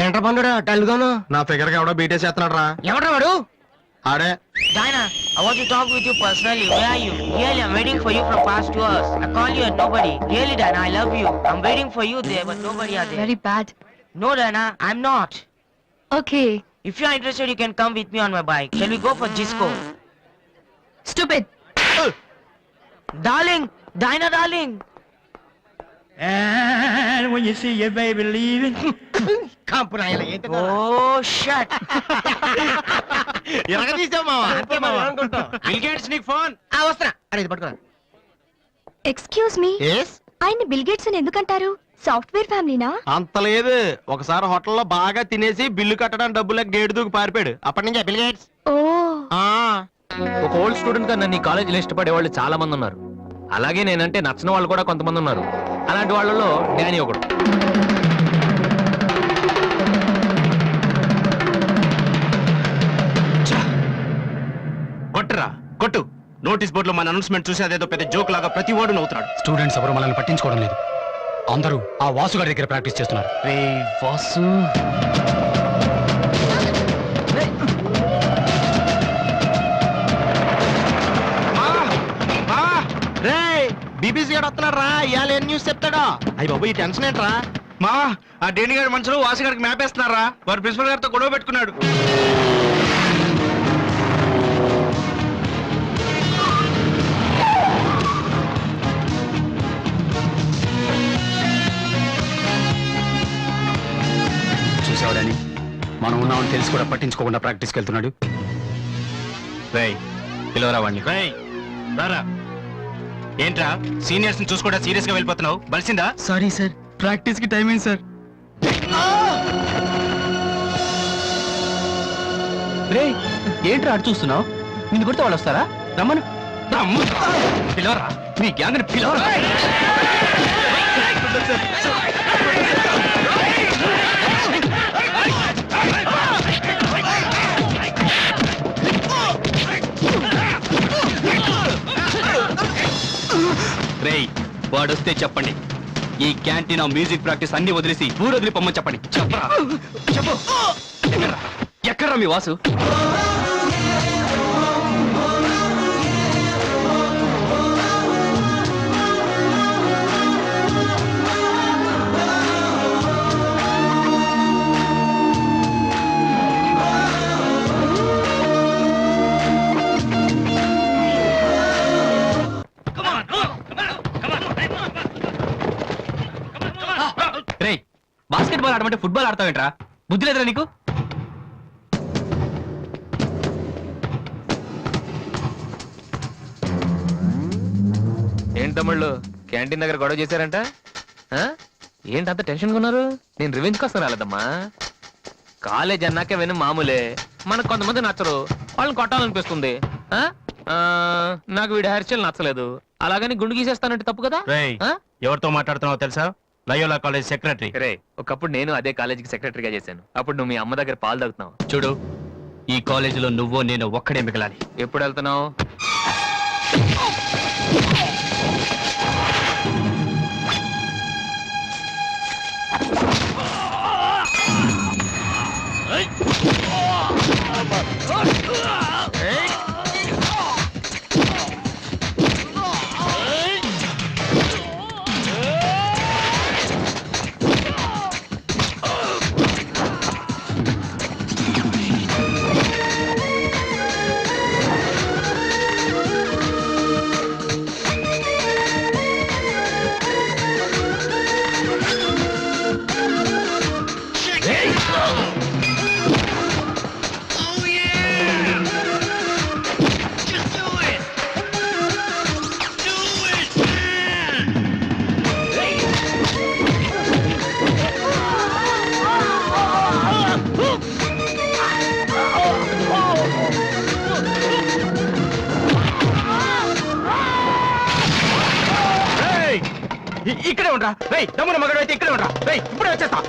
ఏంట్రా పండురా డల్గాను? నా ఫిగర్ కి ఎవడో బీటే చేస్తున్నాడు రా. ఎవడ్రా వాడు? ఆడే. Diana, I want to talk with you personally. Where are you? Really, I'm waiting for you from past 2 hours. I call you and nobody. Really, Diana, I love you. I'm waiting for you there, but nobody are there. Very bad. No, Diana, I'm not. Okay. If you are interested, you can come with me on my bike. Shall we go for disco? Stupid. Darling, Diana, darling. And when you see your baby leaving, కాంపు నాయన ఏంటి? Oh, shut. ఎలాగ తీసావు మావా? అంతే మావా అనుకుంటాం. Bill gates నీకు phone. వస్తున్నా. అరే ఇది పట్టుకోరా. Excuse me. ఎస్. ఆయన బిల్ గేట్స్ అని ఎందుకంటారు? సాఫ్ట్వేర్ ఫ్యామిలీనా? అంత లేదు. ఒకసారి హోటల్లో బాగా తినేసి బిల్లు కట్టడానికి డబ్బులకు గేటు దూకి పారిపోయాడు. అప్పటి నుంచి బిల్ గేట్స్. ఓ. ఒక ఓల్డ్ స్టూడెంట్ గా నన్ను ఈ కాలేజీలో ఇష్టపడే వాళ్ళు చాలా మంది ఉన్నారు. అలాగే నేనంటే నచ్చిన వాళ్ళు కూడా కొంతమంది ఉన్నారు. అలాంటి వాళ్ళలో డానీ ఒకడు. కొట్టురా కొట్టు. నోటీస్ బోర్డులో మన అనౌన్స్మెంట్ చూసి అదేదో పెద్ద జోక్ లాగా ప్రతి వాడు నవ్వుతున్నాడు. స్టూడెంట్స్ ఎవరు మనల్ని పట్టించుకోవడం లేదు. అందరూ ఆ వాసు గారి దగ్గర ప్రాక్టీస్ చేస్తున్నారు. రే వాసు, బీబీసీ గారు వస్తున్నాడు రా. ఇవాళ ఏం న్యూస్ చెప్తాడా? అయ్యి బాబు ఈ టెన్షన్ ఏంట్రా? మా ఆ డేని గారి మనుషులు వాసి గారికి మ్యాప్ వేస్తున్నారా? వారు ప్రిన్సిపల్ గారితో గొడవ పెట్టుకున్నాడు. చూసావడాని మనం ఉన్నామని తెలిసి కూడా పట్టించుకోకుండా ప్రాక్టీస్కి వెళ్తున్నాడు. రేయ్ పిలవరా వాడిని. రేయ్ రారా. ఏంట్రా సీనియర్స్ ని చూసుకోవడా సీరియస్ గా వెళ్ళిపోతున్నావు? బలిసిందా? సారీ సార్, ప్రాక్టీస్ కి టైం అయింది సార్. రే ఏంట్రా అటు చూస్తున్నావు? నిన్ను కొడితే వాళ్ళు వస్తారా? రమ్మను. పిలవరా. నీ గ్యాంగ్ ని పిలవరా. రేయ్ వాడొస్తే చెప్పండి. ఈ క్యాంటీన్ మ్యూజిక్ ప్రాక్టీస్ అన్ని వదిలేసి ఊరొదిలి పొమ్మని చెప్పండి. చెప్పరా చెప్పు. ఎక్కడ్రా మీ వాసు? రేయ్ బాస్కెట్ బాల్ ఆడమంటే ఫుట్బాల్ ఆడతావేంట్రా? బుద్ధి లేదురా నీకు? ఏంటి తమ్ముళ్ళు క్యాంటీన్ దగ్గర గొడవ చేశారంట? ఏంటి అంత టెన్షన్గా ఉన్నారు? నేను రివెంజ్ కోసం రాలేదమ్మా. కాలేజ్ అన్నాకే విని మామూలే. మనకు కొంతమంది నచ్చరు, వాళ్ళని కొట్టాలనిపిస్తుంది. నాకు వీడి హెయిర్ స్టైల్ నచ్చలేదు, అలాగని గుండు గీసేస్తానంటే తప్పు కదా? ఎవరితో మాట్లాడుతున్నావో తెలుసా? Loyola college secretary. రే ఒకప్పుడు నేను అదే కాలేజీకి సెక్రటరీగా చేశాను. అప్పుడు నువ్వు మీ అమ్మ దగ్గర పాలు తాగుతున్నావు. చూడు, ఈ కాలేజీలో నువ్వు నేను ఒక్కడే మిగలాలి. ఎప్పుడు వెళ్తున్నావు? ఇక్కడే ఉండరా. రేయ్ దమ్మున మగడు అయితే ఇక్కడే ఉండరా. రేయ్ ఇప్పుడే వచ్చేస్తా.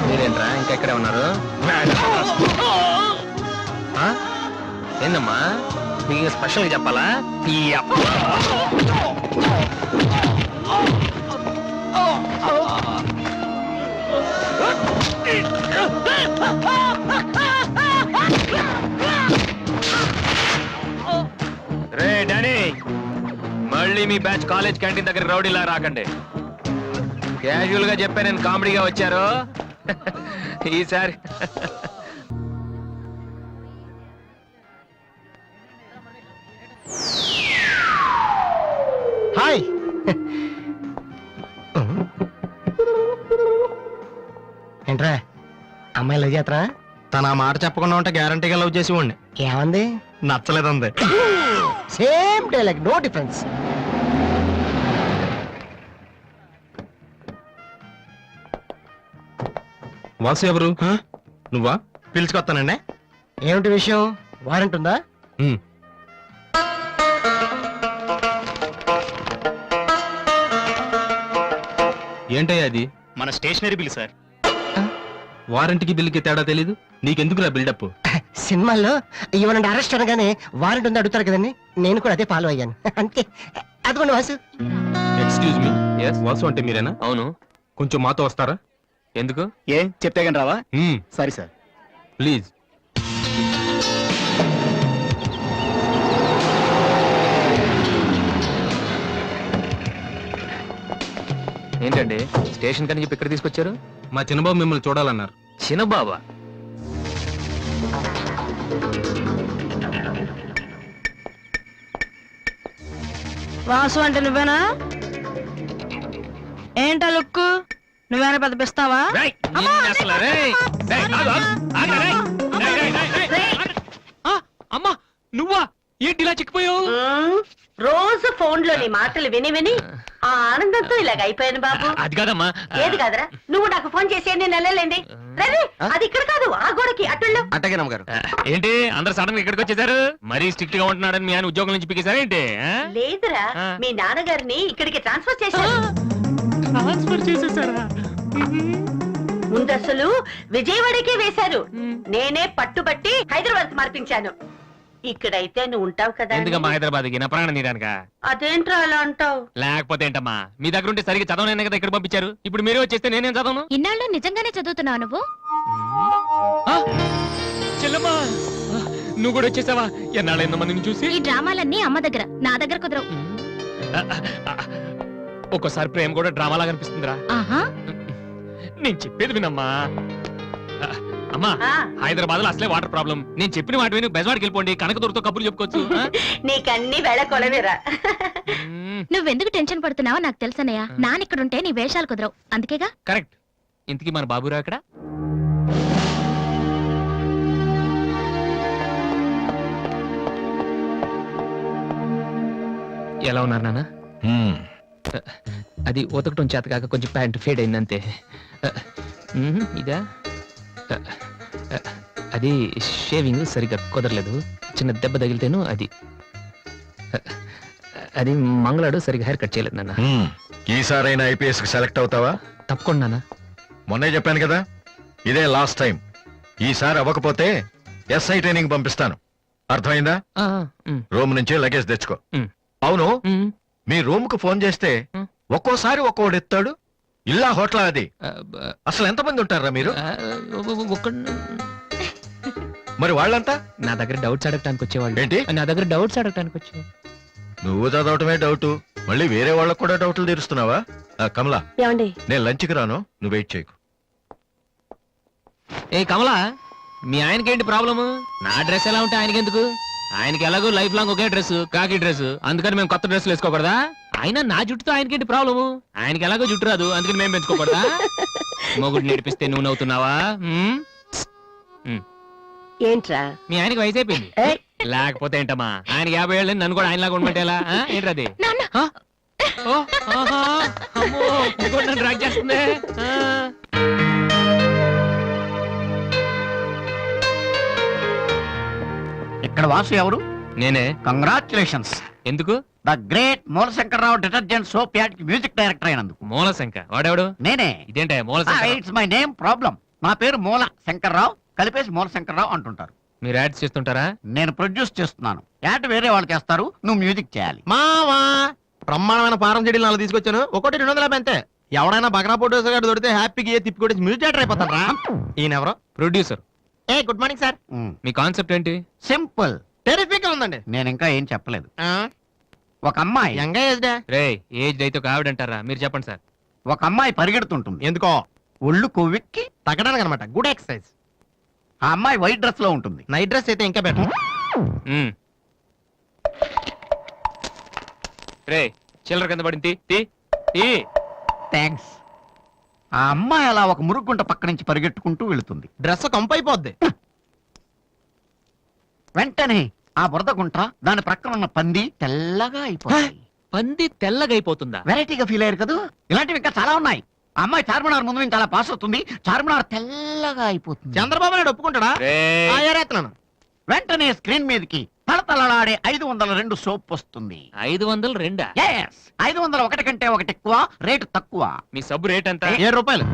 మీరేంట్రా ఇంకా ఇక్కడే ఉన్నారు? ఏందమ్మా పబ్లిక్ స్పీకింగ్ స్పెషల్ చెప్పాలా రే డానీ మళ్ళీ మీ బ్యాచ్ కాలేజ్ క్యాంటీన్ దగ్గర రౌడీలా రాకండి క్యాజువల్ గా చెప్పా నేను కామెడీగా వచ్చారు ఈసారి హాయ్ ఏంట్రా అమ్మాయి లవ్ చేతరా? తన ఆ మాట చెప్పకుండా ఉంటే గ్యారంటీగా లవ్ చేసి ఉండి ఏమంది? నచ్చలేదంది. Same dialogue, no difference. Vasu ఎవరు? నువ్వా? పిలుచుకొస్తానండి. ఏమిటి విషయం? వారెంట్ ఉందా? ఏంటయ్యా అది? మన స్టేషనరీ బిల్ సార్. వారంటీకి బిల్లుకి తేడా తెలీదు నీకెందుకురా బిల్డప్? సినిమాల్లో ఇవ్వనండి అరెస్ట్ అనగానే వారెంట్ ఉందా అడుగుతారు కదండి, నేను కూడా అదే ఫాలో అయ్యాను అంతే. అదిగోండి Vasu. Excuse me, Yes? Vasu అంటే మీరేనా? అవును కొంచెం మాతో వస్తారా? ఎందుకు ఏ చెప్తే కానీ రావా? సరే సార్. ప్లీజ్. ఏంటండి స్టేషన్ కని చెప్పి ఇక్కడ తీసుకొచ్చారు? మా చిన్నబాబు మిమ్మల్ని చూడాలన్నారు. చిన్నబాబా? వాసు అంటే నువ్వేనా? ఏంటా లుక్కు? నువ్వేనా పెద్ద పిస్తావా? రేయ్, నిన్ను అసలు, రేయ్, రేయ్, ఆగు, ఆగు, ఆగు, రేయ్, రేయ్, రేయ్, రేయ్, రేయ్. ఆ, అమ్మా నువ్వా? ఏంటి ఇలా చిక్కిపోయావు? రోజు ఫోన్ లో నీ మాటలు విని విని ఆ ఆనందంతో ఇలాగ అయిపోయాను బాబు. అది కాదమ్మా. ఏది కాదరా, నువ్వు నాకు ఫోన్ చేసి ఎన్ని నెలలేండి. రవి, అది ఇక్కడ కాదు, ఆ గోడకి అటుళ్ళు. అట్టగే నమ్మగారు. ఏంటి అందరు సడన్ గా ఇక్కడికి వచ్చేసారు? మరీ స్ట్రిక్ట్ గా ఉంటున్నాడని మీ ఆయన ఉద్యోగం నుంచి పికేసారా ఏంటి? లేదురా, మీ నాన్నగారిని ఇక్కడికి ట్రాన్స్ఫర్ చేశారు. ట్రాన్స్ఫర్ చేసేసారా? ముందు అసలు విజయవాడకే వేశారు. నేనే పట్టుబట్టి హైదరాబాద్ మార్పించాను. ఇక్కడైతే నువ్వు ఉంటావు కదా అని. ఎందుకమ్మా హైదరాబాద్ కి నా ప్రాణం తీయడానికా? అదేంట్రా అలా అంటావు? లేకపోతే ఏంటమ్మా, మీ దగ్గర ఉంటే సరిగ్గా చదవనైనా కదా ఇక్కడ పంపించారు. ఇప్పుడు మీరే వచ్చేస్తే నేనేం చదవను? ఇన్నాళ్ళు నిజంగానే చదువుతున్నావు నువ్వు? ఆ, చెల్లమ్మా ఆ, నువ్వు కూడా వచ్చేసావా? ఎన్నాళ్ళు ఎంతమందిని చూసి. ఈ డ్రామాలన్నీ అమ్మ దగ్గర, నా దగ్గర కుదరవు. ఆ, ఆ, ఒక్కోసారి ప్రేమ కూడా డ్రామాలా కనిపిస్తుందిరా. ఆహా, నేను చెప్పేది వినమ్మా. ఆ, అమ్మా ఆ. హైదరాబాద్ లో అసలే వాటర్ ప్రాబ్లం. నేను చెప్పిన మాట విని బెజవాడికి వెళ్ళిపోండి, కనకదుర్తో కబుర్లు చెప్పుకోవచ్చు. ఆ? నీకన్నీ వేళ కొలవేరా. మ్మ్, నువ్వెందుకు టెన్షన్ పడుతున్నావో నాకు తెలుసనయ్య. నానిక్కడుంటే నీ వేషాలు కుదరవు, అందుకేగా. కరెక్ట్. ఇంతకీ మన బాబురా అక్కడ? ఎలా ఉన్నారు నాన్న? అది ఉతకటం చేత కాక కొంచెం ప్యాంట్ ఫేడ్ అయిందంతే. ఇదా? అది షేవింగ్ సరిగ్గా కుదరలేదు, చిన్న దెబ్బ తగిలితేను. అది అది మంగళాడు సరిగ్గా హెయిర్ కట్ చేయలేదు నాన్న. ఈసారైనా ఐపీఎస్ కి సెలెక్ట్ అవుతావా? తప్పకుండా నాన్న. మొన్నే చెప్పాను కదా, ఇదే లాస్ట్ టైం. ఈసారి అవ్వకపోతే ఎస్ఐ ట్రైనింగ్ పంపిస్తాను. అర్థమైందా? ఆ, ఉమ్, రూమ్ నుంచి లగేజ్ తెచ్చుకో. ఉమ్. అవును, ఉమ్, మీ రూమ్ కు ఫోన్ చేస్తే ఒక్కోసారి ఒక్కోడు ఎత్తాడు. ఇల్లా హోటల్ అది? ఆ, బ- అసలు ఎంతమంది ఉంటారా మీరు? ఆ, మరి వాళ్ళంతా నా దగ్గర డౌట్స్ అడగటానికి వచ్చేవాళ్ళు. ఏంటి? నా దగ్గర డౌట్స్ అడగటానికి వచ్చేవాళ్ళు. నువ్వు చదవటమే డౌట్, మళ్ళీ వేరే వాళ్ళకు కూడా డౌట్లు తీరుస్తున్నావా? కమలా, ఏమండి? నేను లంచ్కి రాను, నువ్వు వెయిట్ చేయకు. ఏ కమలా, మీ ఆయనకేంటి ప్రాబ్లము? నా డ్రెస్ ఎలా ఉంటే ఆయనకి ఎందుకు? ఆయనకి ఎలాగో లైఫ్ లాంగ్ ఒకే డ్రెస్, కాకి డ్రెస్, అందుకని మేము కొత్త డ్రెస్సులు వేసుకోకూడదా? ఆయన నా జుట్టుతో ఆయనకేంటి ప్రాబ్లము? ఆయనకి ఎలాగో జుట్టు రాదు, అందుకని మేము పెంచుకోకూడదా? మొగుడు నేర్పిస్తే నువ్వు నవ్వుతున్నావా? ఏంట్రా? మీ ఆయనకి వయసు అయిపోయింది. ఏయ్. లేకపోతే ఏంటమ్మా, ఆయన 50 ఏళ్ళు నన్ను కూడా ఆయనలాగా ఉండమంటే ఎలా? ఏంటది? నాన్న. ఓ, ఆహా, అమ్మో, ఇంకోటి నన్ను డ్రాగ్ చేస్తుంది. ఆ. ఇక్కడ వాసు ఎవరు? నేనే. కంగ్రాచులేషన్స్. ఎందుకు? The great Moolashankararao detergent soap ad music director అయినందుకు. మూలశంక వాడెవడు? నేనే. ఇదేంటే Moolashanka? It's my name problem. నా పేరు మూల శంకర్రావు, కలిపేసి మూల శంకర్రావు అంటుంటారు. మీరు యాడ్స్ చేస్తుంటారా? నేను ప్రొడ్యూస్ చేస్తున్నాను. యాడ్ వేరే వాళ్ళు చేస్తారు, నువ్వు మ్యూజిక్ చేయాలి. మావా బ్రహ్మాండమైన పారం చెడీలు 4 తీసుకొచ్చాను. ఒకటి 250 అంతే. ఎవడైనా బగ్రా ఫోటోస్ గారు దొరికితే హ్యాపీగా ఏ తిప్పి కొట్టేసి మ్యూజిక్ డైరెక్టర్ అయిపోతాను రా. ఈయన ఎవరో producer. A good morning sir. Me concept ఏంటి? సింపుల్. టెరిఫిక్ గా ఉందండి. నేను ఇంకా ఏం చెప్పలేదు. ఒక అమ్మాయి యంగ్ ఏజ్ రే ఏజ్ అయితే ఒక ఆవిడ అంటారా? మీరు చెప్పండి సార్. ఒక అమ్మాయి పరిగెడుతుంటుంది. ఎందుకో ఒళ్ళు కొవ్వెక్కి. తగ్గడానికి అనమాట. Good exercise. ఆ అమ్మాయి వైట్ డ్రెస్ లో ఉంటుంది. నైట్ డ్రెస్ అయితే ఇంకా బెటర్. మ్మ్. రే చిల్లర కింద పడింది. తీ, తీ. థ్యాంక్స్. ఆ అమ్మాయి అలా ఒక మురుగుంట పక్క నుంచి పరిగెట్టుకుంటూ వెళుతుంది. డ్రెస్ కంపు అయిపోద్ది. వెంటనే ఆ బురద గుంట దాని ప్రక్కన ఉన్న పంది తెల్లగా అయిపోతుంది. పంది తెల్లగా అయిపోతుందా? వెరైటీగా ఫీల్ అయ్యారు కదా. ఇలాంటివి ఇంకా చాలా ఉన్నాయి. ఆ అమ్మాయి చార్మినార్ ముందు నుంచి అలా పాస్ అవుతుంది. చార్మినార్ తెల్లగా అయిపోతుంది. చంద్రబాబు నాయుడు ఒప్పుకుంటాడా? రేయ్. ఆ, ఏరేస్తున్నాను. వెంటనే స్క్రీన్ మీదకి తలతలలాడే 502 సోప్ వస్తుంది. 502? Yes, 501 కంటే ఒకటి ఎక్కువ, రేటు తక్కువ. మీ సబ్బు రేట్ ఎంత? 7 రూపాయలు.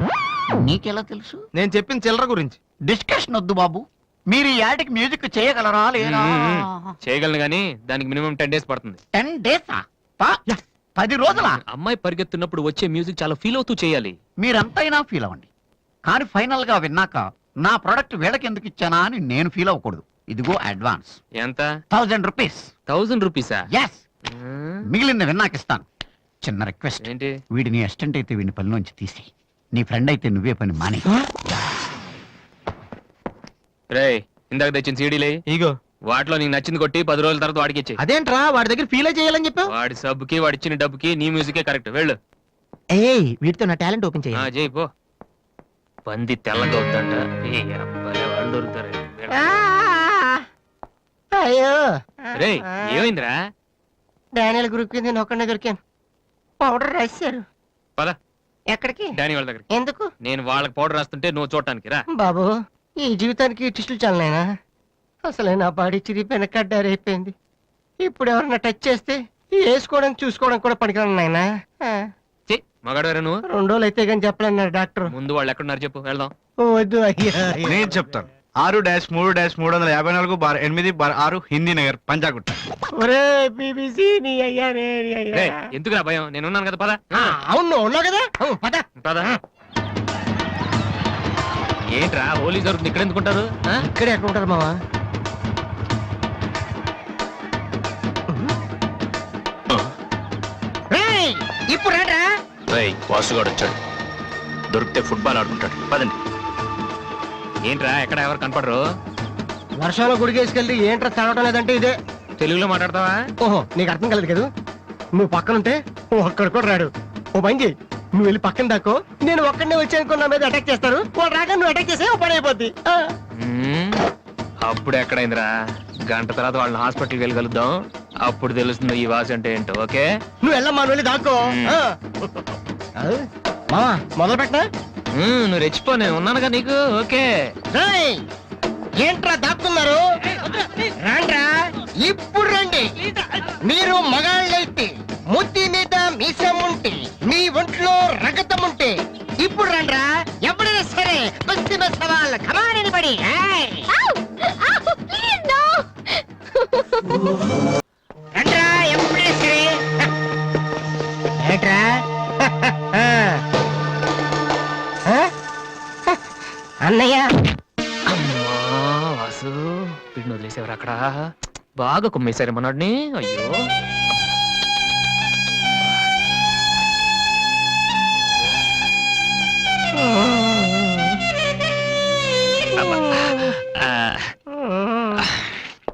నీకెలా తెలుసు? నేను చెప్పిన చిల్లర గురించి. డిస్కషన్ వద్దు బాబు. మీరు ఈ యాడ్కి మ్యూజిక్ చేయగలరా లేదా? చేయగలను గానీ దానికి మినిమం 10 days పడుతుంది. 10 days? 10 రోజుల? అమ్మాయి పరిగెత్తున్నప్పుడు వచ్చే మ్యూజిక్ చాలా ఫీల్ అవుతూ చేయాలి. మీరంతైనా ఫీల్ అవ్వండి, కానీ ఫైనల్ గా విన్నాక నా ప్రొడక్ట్ వీళ్ళకి ఎందుకు ఇచ్చానా అని నేను ఫీల్ అవ్వకూడదు. ఇదిగో అడ్వాన్స్. ఎంత? 1000 రూపీస్. 1000 రూపీసా? ఎస్. మిగిలింది విన్నాక ఇస్తాను. చిన్న రిక్వెస్ట్. ఏంటి? వీడిని అసిస్టెంట్ అయితే వీడిని పనిలోంచి తీసి, నీ ఫ్రెండ్ అయితే నువ్వే పని మాని. రే ఇందాక తెచ్చిన సీడీలే ఇగో వాటిలో నీకు నచ్చింది కొట్టి 10 రోజుల తర్వాత వాడికి ఇచ్చే. అదేంట్రా వాడి దగ్గర ఫీల్ చేయాలని చెప్పావు? వాడి సబ్బుకి వాడి ఇచ్చిన డబ్బుకి నీ మ్యూజికే కరెక్ట్. వెళ్ళు. ఏయ్ వీటితో నా టాలెంట్ ఓపెన్ ఆ, చేయాలి. చేయి పో. పంది తెల్లగా అవుతుందంట. ఏ అబ్బాయి వాళ్ళు దొరుకుతారు. అయ్యో రే ఏమైందిరా? డానియల్ గ్రూప్ కింద నేను ఒక్కడనే దొరికాను. పౌడర్ రాశారు. పద ఎక్కడికి? డానీ వాళ్ళ దగ్గరికి. ఎందుకు? నేను వాళ్ళకి పౌడర్ రాస్తుంటే నువ్వు చూడటానికి రా. బాబు ఈ జీవితానికి టిస్టులు చాలనైనా. అసలే నా బాడీ చిరిగిపోయిన కడ్డారైపోయింది. ఇప్పుడు ఎవరన్నా టచ్ చేస్తే వేసుకోవడం చూసుకోవడం కూడా పనికిరాను నాయనా. మగాడవరా నువ్వు? 2 రోజులు అయితే కానీ చెప్పలేన్నారు డాక్టర్. ముందు వాళ్ళు ఎక్కడున్నారు చెప్పు, వెళ్దాం. వద్దు అయ్యా. నేను చెప్తాను. 6-3-350-8/6 హిందీ నగర్ పంజాగుట్ట. ఒరే బీబీసీ నీ అయ్యా నీ అయ్యా. రేయ్, ఎందుకురా భయం? నేను ఉన్నాను కదా, పద. అవును ఉన్నావు కదా. పద పద. ఏంట్రా హోలీ జరుగుతుంది ఇక్కడ ఎందుకుంటారు? ఇక్కడే ఎక్కడ ఉంటారు మావా? ఇప్పుడు రా. వాసుగాడు వచ్చాడు. దొరికితే ఫుట్బాల్ ఆడుకుంటాడు. పదండి. ఏంట్రా ఎక్కడ ఎవరు కనపడరు? వర్షంలో గుడికేసుకెళ్ళి ఏంట్రా చదవటం లేదంటే ఇదే. తెలుగులో మాట్లాడతావా? ఓహో నీకు అర్థం కలదు కదా. నువ్వు పక్కనుంటే ఒక్కడ కూడా రాడు. ఓ పని చెయ్యి, నువ్వు వెళ్ళి పక్కన దాకో. నేను ఒక్కడనే వచ్చానుకో నా మీద అటాక్ చేస్తారు. వాళ్ళు రాక నువ్వు అటాక్ చేసే పని అయిపోద్ది. అప్పుడు ఎక్కడైందిరా? గంట తర్వాత వాళ్ళని హాస్పిటల్కి వెళ్ళగలుగుతాం. అప్పుడు తెలుస్తుంది ఈ వాసి అంటే ఏంటో. ఓకే నువ్వు వెళ్ళమ్మా, నువ్వు వెళ్ళి దాక్కో. మావా మొదలు పెట్టనా? నువ్వు రెచ్చిపో, నేను ఉన్నానుగా నీకు. ఓకే ఏంట్రా దాక్కున్నారు? రండ్రా, ఇప్పుడు రండి. మీరు మగాళ్ళైతే ముద్ది మీద మీసం ఉంటే, మీ ఒంట్లో రగతం ఉంటే ఇప్పుడు రండ్రా. ఎవరైనా సరే బస్తీ సవాల్ కమానని పడి రండ్రా. ఎప్పుడైనా సరే ఏట్రా అన్నయ్య. వాసు వీడిని వదిలేసేవారు అక్కడ. బాగా కుమ్మేశారు మనోడిని. అయ్యో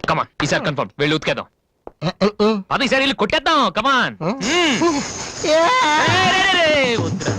కమాన్, ఈసారి కన్ఫర్మ్. వెళ్ళి ఉతికేద్దాం. అది ఈసారి వెళ్ళి కొట్టేద్దాం. కమాన్. వద్దురా.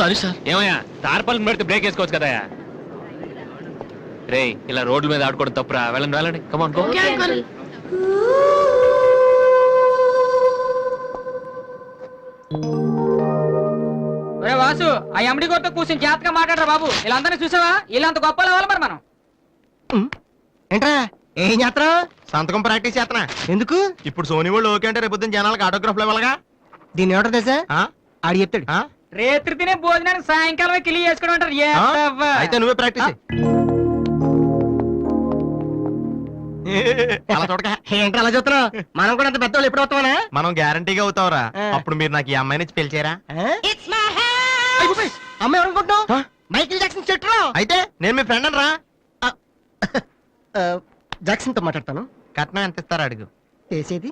Sorry sir. ఏమయ్యా తార్పాలను పెడితే బ్రేక్ వేసుకోవచ్చు కదా. రే ఇలా రోడ్ల మీద ఆడుకోవడం తప్పురా. వెళ్ళండి వెళ్ళండి, కమాన్ గో. ఒరే వాసు, ఆ ఎండి కొడుతో కూర్చొని జాగ్రత్తగా మాట్లాడరా బాబు. వీళ్ళందరినీ చూసావా? వీళ్ళంత గొప్ప అవ్వాలి మరి మనం. ఏంట్రా ఏం చేస్తావు? సంతకం ప్రాక్టీస్ చేస్తున్నా. ఎందుకు? ఇప్పుడు సోనీ వాళ్ళు ఓకే అంటే రేపు పొద్దున్న జనాలకు ఆటోగ్రాఫ్లు ఇవ్వాలగా. దీన్ని ఏమంటారు తెలుసా? ఆ? ఆడి చెప్తాడు. ఆ? రేత్రి తినే భోజనానికి సాయంకాలమే కిలి చేసుకోవడం అంటారు. ఏ ఆ? అవ్వ. అయితే నువ్వే ప్రాక్టీస్ చెయ్. అలా చూడక. ఏంట్రా అలా చూస్తున్నావు? మనం కూడా అంత పెద్దవాళ్ళు ఎప్పుడు వస్తామనా? మనం గ్యారంటీగా అవుతావురా. ఆ. అప్పుడు మీరు నాకు ఈ అమ్మాయిని ఇచ్చి పిలిచారా? అమ్మ ఎవరనుకుంటున్నావు? మైకిల్ జాక్సన్ చెట్టు. అయితే నేను మీ ఫ్రెండ్ రా. జాక్సన్ తో మాట్లాడతాను. కట్నం ఎంత ఇస్తారా అడుగు. చేసేది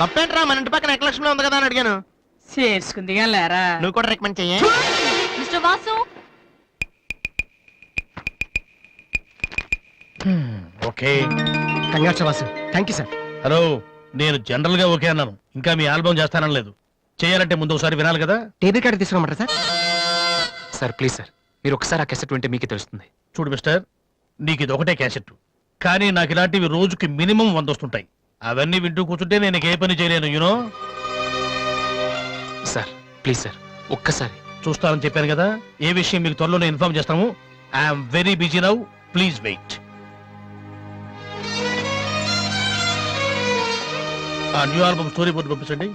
తప్పేంట్రా, మన ఇంటి పక్కన ఎక్లక్ష్మి ఉంది కదా అని అడిగాను. చేసుకుంది కానీ లేరా. నువ్వు కూడా రికమెండ్ చెయ్యి. Mister Vasu, okay. Congrats Vasu. Thank you sir. Hello, నేను జనరల్ గా ఓకే అన్నాను. ఇంకా మీ ఆల్బమ్ చేస్తానని లేదు. చేయాలంటే ముందు ఒకసారి వినాలి కదా. టేబుల్ కార్డు తీసుకోమంటారా సార్? సార్ ప్లీజ్ సార్, మీరు ఒకసారి ఆ కెసెట్ వింటే మీకే తెలుస్తుంది. చూడు మిస్టర్, నీకు ఇది ఒకటే క్యాసెట్, కానీ నాకు ఇలాంటివి రోజుకి మినిమం 100 వస్తుంటాయి. అవన్నీ వింటూ కూర్చుంటే నేను ఏ పని చేయలేను. యూనో. సార్ ప్లీజ్ సార్, ఒక్కసారి. చూస్తానని చెప్పాను కదా. ఏ విషయం మీకు త్వరలోనే ఇన్ఫార్మ్ చేస్తాము. I'm very busy now, please wait. ఆ న్యూ ఆల్బమ్ స్టోరీ బోర్డు పంపించండి.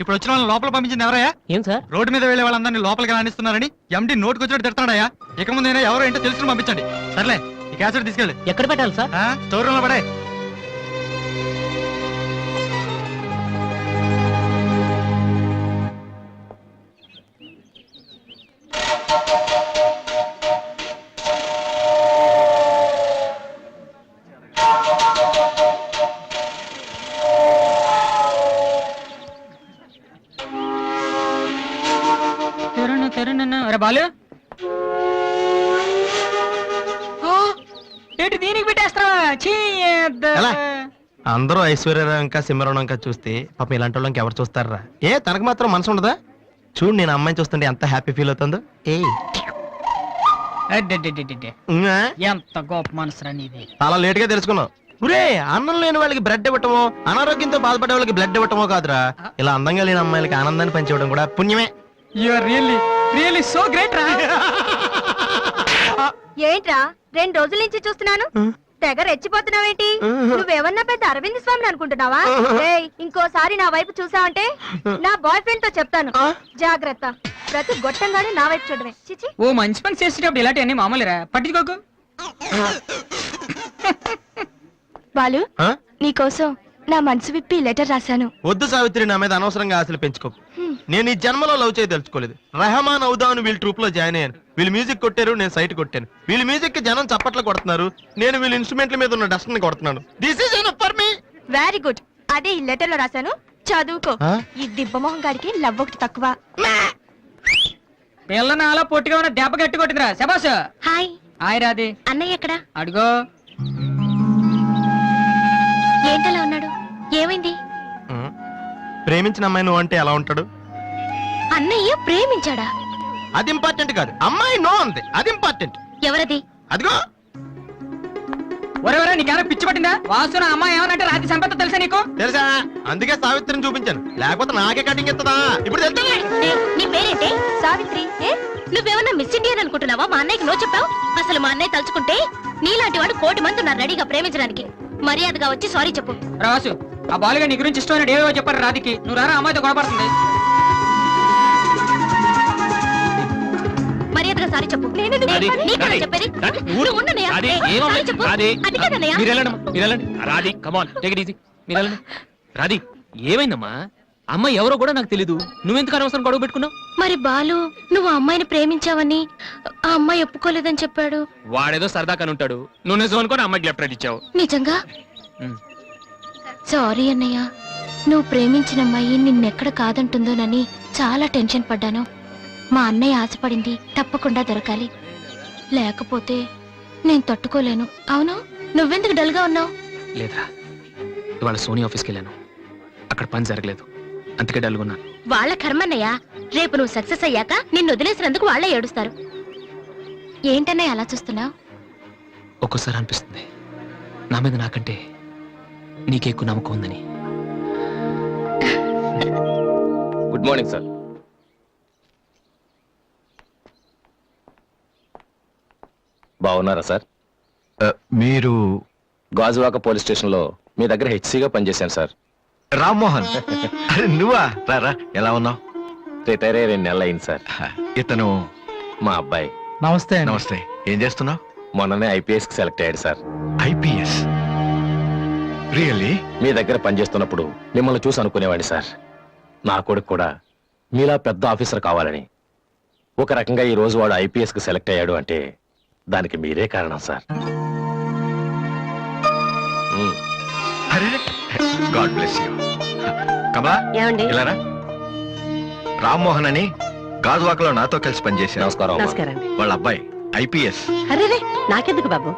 ఇప్పుడు వచ్చిన వాళ్ళని లోపల పంపించింది ఎవరయ్యా? ఏం సార్? రోడ్డు మీద వెళ్లే వాళ్ళందరినీ లోపలికి రాణిస్తున్నారని ఎండి నోటుకు వచ్చినట్టు తిడతాడయ్యా. ఇక ముందైనా ఎవరో ఏంటో తెలుసుకుని పంపించండి. సర్లే, ఈ క్యాసెట్ తీసుకెళ్ళి ఎక్కడ పెట్టాలి సార్? స్టోర్ రూమ్ లో పడే. అరే బాలు, ఏంటి దీనికి పెట్టేస్తావా? ఎలా? అందరూ ఐశ్వర్యరావు ఇంకా సింహరావు ఇంకా చూస్తే పాపం ఇలాంటి వాళ్ళకి ఎవరు చూస్తారా? ఏ తనకు మాత్రం మనసు ఉండదా? చూడు, నేను అమ్మాయిని చూస్తుంటే ఎంత హ్యాపీ ఫీల్ అవుతుందో. ఏ ఎంత గొప్ప మనసురా నీది. చాలా లేట్ గా తెలుసుకున్నావు. ఒరే, అన్నం లేని వాళ్ళకి బ్లడ్ ఇవ్వటమో, అనారోగ్యంతో బాధపడే వాళ్ళకి బ్లడ్ ఇవ్వటమో కాదురా, ఇలా అందంగా లేని అమ్మాయిలకి ఆనందాన్ని పంచివ్వడం కూడా పుణ్యమే. You are really so great రా. ఏంట్రా 2 రోజుల నుంచి చూస్తున్నాను, తెగ రెచ్చిపోతున్నావేంటి? నువ్వేమన్నా పెద్ద అరవింద్ స్వామిని అనుకుంటున్నావా? ఏయ్, ఇంకోసారి నా వైపు చూసావంటే నా బాయ్ ఫ్రెండ్ తో చెప్తాను. జాగ్రత్త. ప్రతి గొట్టంగానే నా వైపు చూడమే. చిచి. ఓ మంచి పని చేసేటప్పుడు ఇలాంటివన్నీ మామూలురా, పట్టించుకోకు. బాలు, ఆ? నీకోసం నా మనసు విప్పి లెటర్ రాశాను. వద్దు సావిత్రి, నా మీద అనవసరంగా ఆశలు పెంచుకోకు. నేను ఈ జన్మలో లవ్ చేయ తెలుసుకోలేదు. రెహమాన్ అవుదామని వీళ్ళ ట్రూప్ లో జాయిన్ అయ్యాను. వీళ్ళు మ్యూజిక్ కొట్టారు, నేను సైట్ కొట్టాను. వీళ్ళ మ్యూజిక్ కి జనం చప్పట్లు కొడుతున్నారు, నేను వీళ్ళ ఇన్స్ట్రుమెంట్ల మీద ఉన్న డస్ట్ ని కొడుతున్నాను. This is enough for me. Very good. అదే ఈ లెటర్ లో రాశాను, చదువుకో. ఆ? ఈ దిబ్బమోహం గారికి లవ్ ఒకటి తక్కువ. పిల్లని అలా పొట్టిగా ఉన్న దెబ్బ గట్టి కొట్టిందిరా. శబాష్. హాయ్. హాయ్ రాది. అన్నయ్య ఎక్కడా? అడుగో. ఏంటలా ఉన్నాడు? ఏమైంది? ప్రేమించిన అమ్మాయి నువ్వు అంటే ఎలా ఉంటాడు? అన్నయ్య ప్రేమించాడా? అది ఇంపార్టెంట్ కాదు, అమ్మాయి నో అంతే, అది ఇంపార్టెంట్. ఎవరది? అదిగో. ఒరే నీకేమైనా పిచ్చి పట్టిందా? వాసు అమ్మాయి ఏమనంటే రాత్రి సంపద తెలుసా నీకు? తెలుసా, అందుకే సావిత్రిని చూపించాను, లేకపోతే నాకే కటింగ్ ఇస్తుందా? ఇప్పుడు తెలుసా? నీ పేరేంటి? సావిత్రి. నువ్వేమన్నా మిస్ ఇండియన్ అనుకుంటున్నావా? మా అన్నయ్యకి నో చెప్పావు. అసలు మా అన్నయ్య తలుచుకుంటే నీలాంటి వాడు 1,000,000 మంది ఉన్నారు రెడీగా ప్రేమించడానికి. మర్యాదగా వచ్చి సారీ చెప్పు. రాసు, ఆ బాలుగా నీ గురించి ఇష్టమైన ఏవో చెప్పారు రాధికి. నువ్వు రారా, అమ్మాయితో గొడవపడుతుంది. మర్యాదగా సారీ చెప్పు. నీకన్నా చెప్పేది. నువ్వు ఉండనయ్యా. సారీ చెప్పు. అది కాదన్నయ్యా. రాధి, కమాన్, టేక్ ఇట్ ఈజీ. మీరు వెళ్ళండి. రాధి, ఏమైందమ్మా? అమ్మాయి ఎవరో కూడా నాకు తెలీదు, నువ్వెందుకు అనవసరం గొడవ పెట్టుకున్నావు? మరి బాలు, నువ్వు ఆ అమ్మాయిని ప్రేమించావని ఆ అమ్మాయి ఒప్పుకోలేదని చెప్పాడు. వాడేదో సరదా కని ఉంటాడు, నువ్వు నిజం అనుకోని అమ్మాయికి లెఫ్ట్ రైట్ ఇచ్చావు. నిజంగా? సారీ అన్నయ్య. నువ్వు ప్రేమించిన అమ్మాయి నిన్నెక్కడ కాదంటుందోనని చాలా టెన్షన్ పడ్డాను. మా అన్నయ్య ఆశపడింది తప్పకుండా దొరకాలి, లేకపోతే నేను తట్టుకోలేను. అవును, నువ్వెందుకు డల్గా ఉన్నావు? లేదురా, ఇవాళ సోనీ ఆఫీస్కి వెళ్ళాను, అక్కడ పని జరగలేదు. అందుకే డల్గున్నాను. వాళ్ళ కర్మన్నయ్య, రేపు నువ్వు సక్సెస్ అయ్యాక నిన్ను వదిలేసినందుకు వాళ్ళే ఏడుస్తారు. ఏంటన్నయ్య అలా చూస్తున్నావు? ఒక్కోసారి అనిపిస్తుంది నా మీద నాకంటే నీకే ఎక్కువ నమ్మకం ఉందని. Good morning sir. బాగున్నారా సార్? మీరు గాజువాక పోలీస్ స్టేషన్ లో మీ దగ్గర హెచ్సిగా పనిచేశాను సార్. రామ్మోహన్. అరే నువ్వా? రారా, ఎలా ఉన్నావు? రిటైర్ అయ్యి 2 నెలలు అయింది సార్. ఇతను మా అబ్బాయి. నమస్తే. నమస్తే. ఏం చేస్తున్నావు? మొన్ననే ఐపీఎస్ కి సెలెక్ట్ అయ్యాడు సార్. ఐపీఎస్? రియల్లీ? మీ దగ్గర పనిచేస్తున్నప్పుడు మిమ్మల్ని చూసి అనుకునేవాడిని సార్, నా కొడుకు కూడా మీలా పెద్ద ఆఫీసర్ కావాలని. ఒక రకంగా ఈ రోజు వాడు ఐపీఎస్ కి సెలెక్ట్ అయ్యాడు అంటే దానికి మీరే కారణం సార్. అరే గాడ్ బ్లెస్ యూ. కమలా, ఏమండి? ఇలా రా. రామ్మోహన్ అని గాజువాకలో నాతో కలిసి పనిచేశారు. నమస్కారం అమ్మా. నమస్కారం అండి. వాళ్ళ అబ్బాయి ఐపీఎస్. అరే నాకెందుకు బాబు?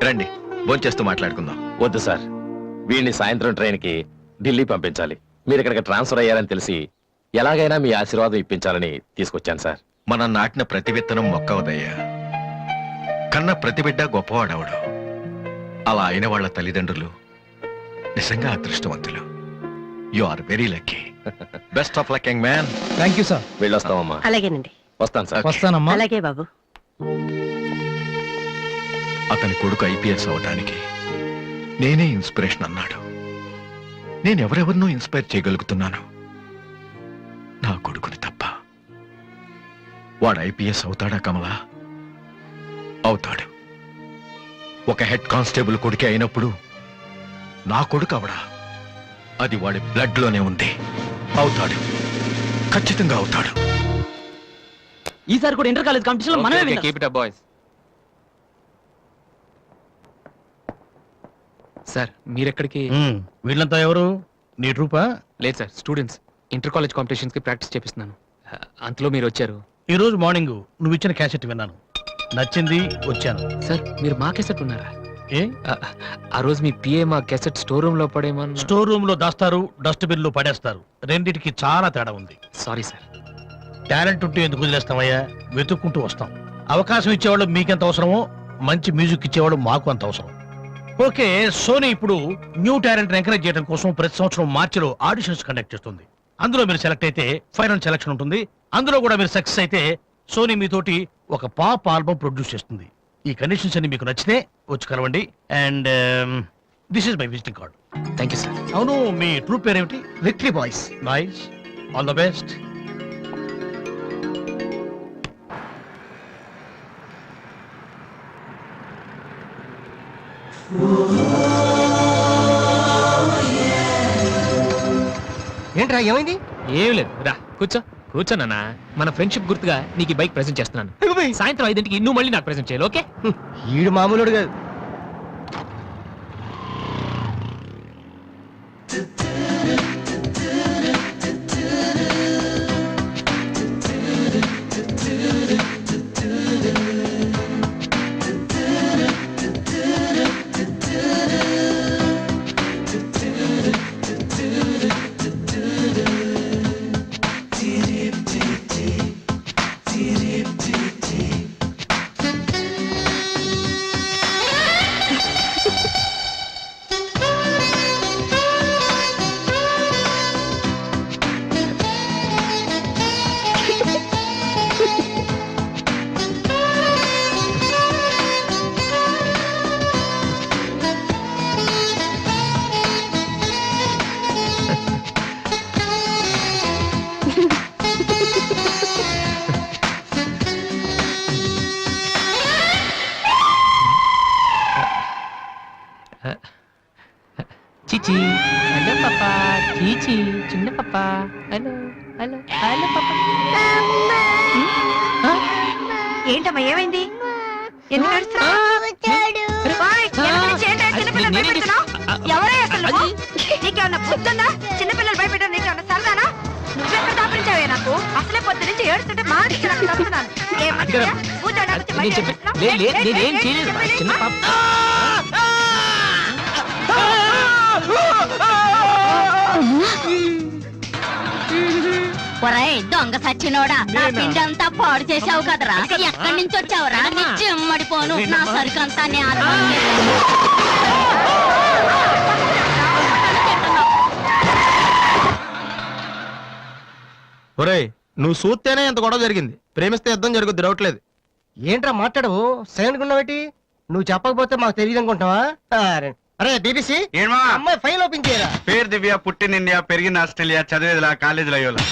రండి, భోంచేస్తూ మాట్లాడుకుందాం. వద్దు సార్, వీడిని సాయంత్రం ట్రైన్ కి ఢిల్లీ పంపించాలి. మీరు ఇక్కడికి ట్రాన్స్ఫర్ అయ్యారని తెలిసి ఎలాగైనా మీ ఆశీర్వాదం ఇప్పించాలని తీసుకొచ్చాను సార్. మనం నాటిన ప్రతి విత్తనం మొక్కవదయ్యా. కన్న ప్రతి బిడ్డ గొప్పవాడవడు. అలా అయిన వాళ్ళ తల్లిదండ్రులు నిజంగా అదృష్టవంతులు. You are very lucky. Best of luck young man. Thank you sir. వెళ్ళొస్తామమ్మా. అలాగేనండి. వస్తాను సార్. వస్తానమ్మా. అలాగే బాబు. అతని కొడుకు ఐపీఎస్ అవడానికి నేనే ఇన్స్పిరేషన్ అన్నాడు. నేను ఎవరెవరినో ఇన్స్పైర్ చేయగలుగుతున్నాను, నా కొడుకుని తప్ప. వాడు ఐపీఎస్ అవుతాడా కమలా? అవుతాడు. ఒక హెడ్ కానిస్టేబుల్ కొడుకే అయినప్పుడు నా కొడుకు అవడా? అది వాడి బ్లడ్ లోనే ఉంది. అవుతాడు, ఖచ్చితంగా అవుతాడు. ఈసారి కూడా ఇంటర్ కాలేజ్ కాంపిటీషన్ లో మనమే విన్నాం. Keep it up boys. Sir మీరెక్కడికి? వీళ్ళంతా ఎవరు? నీ ట్రూపా? లేదు sir, students. Inter college competitions కి ప్రాక్టీస్ చేపిస్తున్నాను. అంతలో మీరు వచ్చారు. ఈ రోజు మార్నింగ్ నువ్వు ఇచ్చిన క్యాసెట్ విన్నాను, నచ్చింది, వచ్చాను. సార్ మీరు మా కెసెట్ ఉన్నారా? ఏ? ఆ రోజు మీ పిఏ మా కెసెట్ స్టోర్ రూమ్ లో పడేమన్నా. స్టోర్ రూమ్ లో దాస్తారు, డస్ట్బిన్ లో పడేస్తారు. రెండిటికి చాలా తేడా ఉంది. Sorry sir. టాలెంట్ ఉంటే ఎందుకు వదిలేస్తామయ్యా? వెతుక్కుంటూ వస్తాం. అవకాశం ఇచ్చేవాళ్ళు మీకెంత అవసరమో మంచి మ్యూజిక్ ఇచ్చేవాళ్ళు మాకు అంత అవసరం. ఓకే, సోనీ ఇప్పుడు న్యూ టాలెంట్ ఎంకరేజ్ చేయడం కోసం ప్రతి సంవత్సరం మార్చిలో ఆడిషన్స్ కండక్ట్ చేస్తుంది. అందులో మీరు సెలెక్ట్ అయితే ఫైనల్ సెలక్షన్ ఉంటుంది. అందులో కూడా మీరు సక్సెస్ అయితే సోనీ మీతోటి ఒక పాప్ ఆల్బమ్ ప్రొడ్యూస్ చేస్తుంది. ఈ కండిషన్స్ అన్ని మీకు నచ్చితే వచ్చి కలవండి. And this is my visiting card. Thank you sir. అవును, మీ ట్రూప్ పేరేమిటి? Victory boys. Nice, all the best. ఏంట్రా ఏమైంది? ఏం లేదు, రా కూర్చో. కూర్చోనన్నా, మన ఫ్రెండ్షిప్ గుర్తుగా నీకు ఈ బైక్ ప్రెజెంట్ చేస్తున్నాను. సాయంత్రం 5ంటికి నువ్వు మళ్ళీ నాకు ప్రెజెంట్ చేయాలి, ఓకే? ఈడు మామూలుడు కాదు. చీచి, హలో పాపా. చీచి, చిన్న పాపా. హలో హలో హలో పాపా. ఏంటమ్మా ఏమైంది? ఎందుకు ఏడుస్తున్నావ్? ఓయ్, వెనక నుంచి ఏంటి చిన్నపిల్లలు భయపెడుతున్నావ్? ఎవరే అసలు నువ్వు? నీకేమన్నా బుద్ధుందా? చిన్నపిల్లలు భయపెట్టడం నీకేమన్నా సరదానా? నువ్వెక్కడ దాపరించావే నాకు? అసలే పొద్దు నుంచి ఏడుస్తుంటే మా నుంచి నాకు తప్పుతున్నాను. ఏం మంచిదా? కూర్చోడానికి వచ్చి బయట ఏడుస్తున్నావ్? నేనేం చేయలేదు, చిన్న పాప. ఒరేయ్ దొంగ సచ్చినోడా నా నేనా? పిండి అంతా పాడు చేసావు కదరా ఎక్కడి నుంచి వచ్చావురా నీ చెమ్మడిపోను నా సరుకంతా నేను ఒరేయ్ నువ్వు చూస్తేనే ఎంత గొడవ జరిగింది, ప్రేమిస్తే యుద్ధం జరుగుద్ది, డౌట్ లేదు. ఏంట్రా మాట్లాడవు సైలెంట్ ఉన్నావేటి? నువ్వు చెప్పకపోతే మాకు తెలియదు అనుకుంటావా? అరే బీబీసీ అమ్మాయి ఫైల్ ఓపెన్ చేయరా. పేరు దివ్య, పుట్టిన ఇండియా, పెరిగిన ఆస్ట్రేలియా, చదివేదిలా కాలేజీలో అయ్యోలా.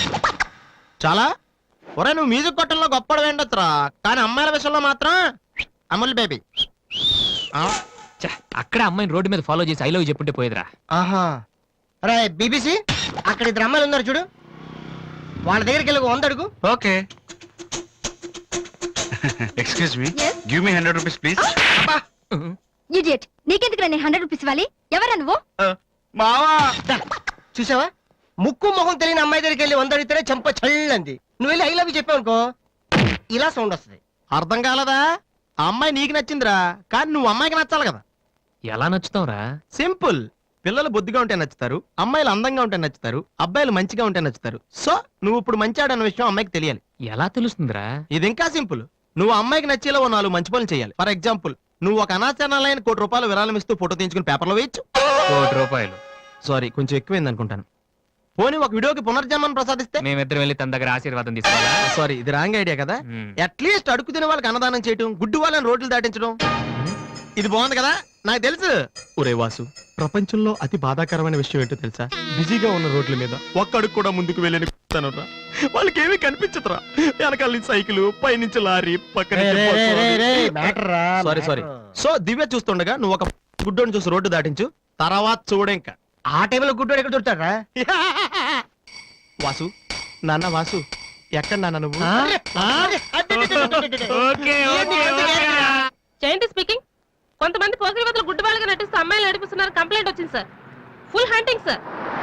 చాలా ఒరే నువ్వు మ్యూజిక్ కొట్టంలో గొప్పడు వేండొచ్చురా, కానీ అమ్మాయిల విషయంలో మాత్రం అమూల్ బేబీ. అక్కడ అమ్మాయిని రోడ్డు మీద ఫాలో చేసి ఐ లవ్ చెప్పుంటే పోయేదిరా. ఆహా. అరే బీబీసీ అక్కడ ఇద్దరు అమ్మాయిలు ఉన్నారు చూడు, వాళ్ళ దగ్గరికి వెళ్ళి 100 అడుగు. Okay. Excuse me, Yes? Give me 100 rupees please. Idiot నీకెందుకు నేను 100 రూపీస్ ఇవ్వాలి ఎవరా నువ్వు మావా దా, చూసావా ముక్కు మొహం తెలియని అమ్మాయి దగ్గరికి వెళ్ళి 100 అడిగితేనే చెంప చల్లంది. నువ్వు వెళ్ళి ఐ లవ్ యూ చెప్పావు అనుకో ఇలా సౌండ్ వస్తుంది. అర్థం కాలదా? ఆ అమ్మాయి నీకు నచ్చిందిరా, కానీ నువ్వు అమ్మాయికి నచ్చాలి కదా. ఎలా నచ్చుతావురా? సింపుల్. పిల్లలు బొద్దుగా ఉంటే నచ్చుతారు, అమ్మాయిలు అందంగా ఉంటే నచ్చుతారు, అబ్బాయిలు మంచిగా ఉంటే నచ్చుతారు. సో నువ్వు ఇప్పుడు మంచాడు అన్న విషయం అమ్మాయికి తెలియాలి. ఎలా తెలుస్తుందిరా? ఇది ఇంకా సింపుల్. నువ్వు అమ్మాయికి నచ్చేలా ఓ 4 మంచి పనులు చేయాలి. ఫర్ ఎగ్జాంపుల్, నువ్వు ఒక అనాచరణలైన ₹1,00,00,000 విరాళం ఇస్తూ ఫోటో తీయించుకుని పేపర్లో వేయచ్చు. ₹1,00,00,000 సారీ, కొంచెం ఎక్కువైంది అనుకుంటాను. పోనీ ఒక వీడియోకి పునర్జన్మను ప్రసాదిస్తే? మేమిద్దరం వెళ్ళి తన దగ్గర ఆశీర్వాదం తీసుకోవాలా? సారీ, ఇది రాంగ్ ఐడియా కదా. మ్మ్. అట్లీస్ట్ అడుగు తినే వాళ్ళకి అన్నదానం చేయటం, గుడ్డు వాళ్ళని రోడ్లు దాటించడం, ఇది బాగుంది కదా. నాకు తెలుసు. ఒరే వాసు, ప్రపంచంలో అతి బాధాకరమైన విషయం ఏంటో తెలుసా? బిజీగా ఉన్న రోడ్ల మీద ఒక్క అడుగు కూడా ముందుకు వెళ్ళని కూర్చున్నానురా. వాళ్ళకి ఏమీ కనిపించదురా. వెనకాల నుంచి సైకిల్, పైనుంచి లారీ, పక్కన సారీ సారీ. సో దివ్య చూస్తుండగా నువ్వు ఒక గుడ్డోని చూసి రోడ్డు దాటించు, తర్వాత చూడే ఇంకా. ఆ టైంలో గుడ్డోడు ఎక్కడ దొరుకుతాడా? వాసు, నాన్న వాసు, ఎక్కడ నాన్న నువ్వు? జయంతి స్పీకింగ్. కొంతమంది పోకిరి వదలు గుడ్డి వాళ్ళగా నటిస్తూ అమ్మాయిలు నడిపిస్తున్నారు, కంప్లైంట్ వచ్చింది సార్. Full hunting sir.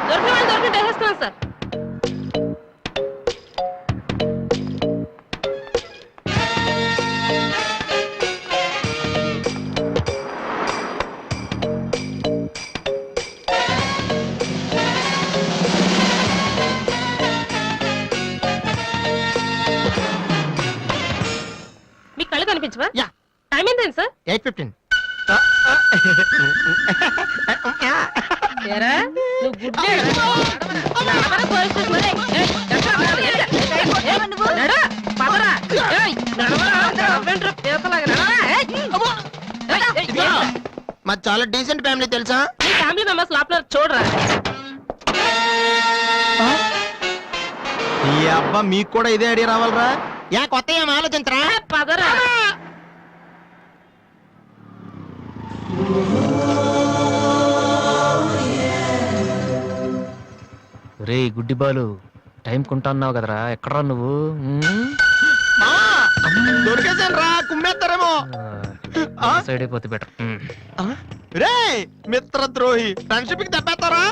దొరికిన వాళ్ళు దొరికి వేసేస్తున్నాం సార్. మీకు కళ్ళు కనిపించవా? యా. టైం ఏంటండి సార్? 8:15. ఏరా, నువ్వు గుడ్డే. నడవరా పోలీస్ స్టేషన్ మరి. ఏయ్, ఎక్కడ పోవాలి? నడు, పదరా. ఏయ్, నడవరా. వెంట్రా, పేసలాగా నడవరా. ఏయ్, ఏయ్, మాది చాలా డీసెంట్ ఫ్యామిలీ తెలుసా? మీ ఫ్యామిలీ మెంబర్స్ లోపల చూడరా. ఈ అబ్బా మీకు కూడా ఇదే ఐడియా రావాలరా? యా కొత్త ఏం ఆలోచించరా? పదరా. రే గుడ్డి బాలు, టైం కొంటా అన్నావు కదరా, ఎక్కడరా నువ్వు? దొరికేసాను రా, కుమ్మేస్తారేమో. సైడ్ అయిపోతే బెటర్. రే మిత్రద్రోహి, ఫ్రెండ్షిప్ కి దెబ్బేస్తారా?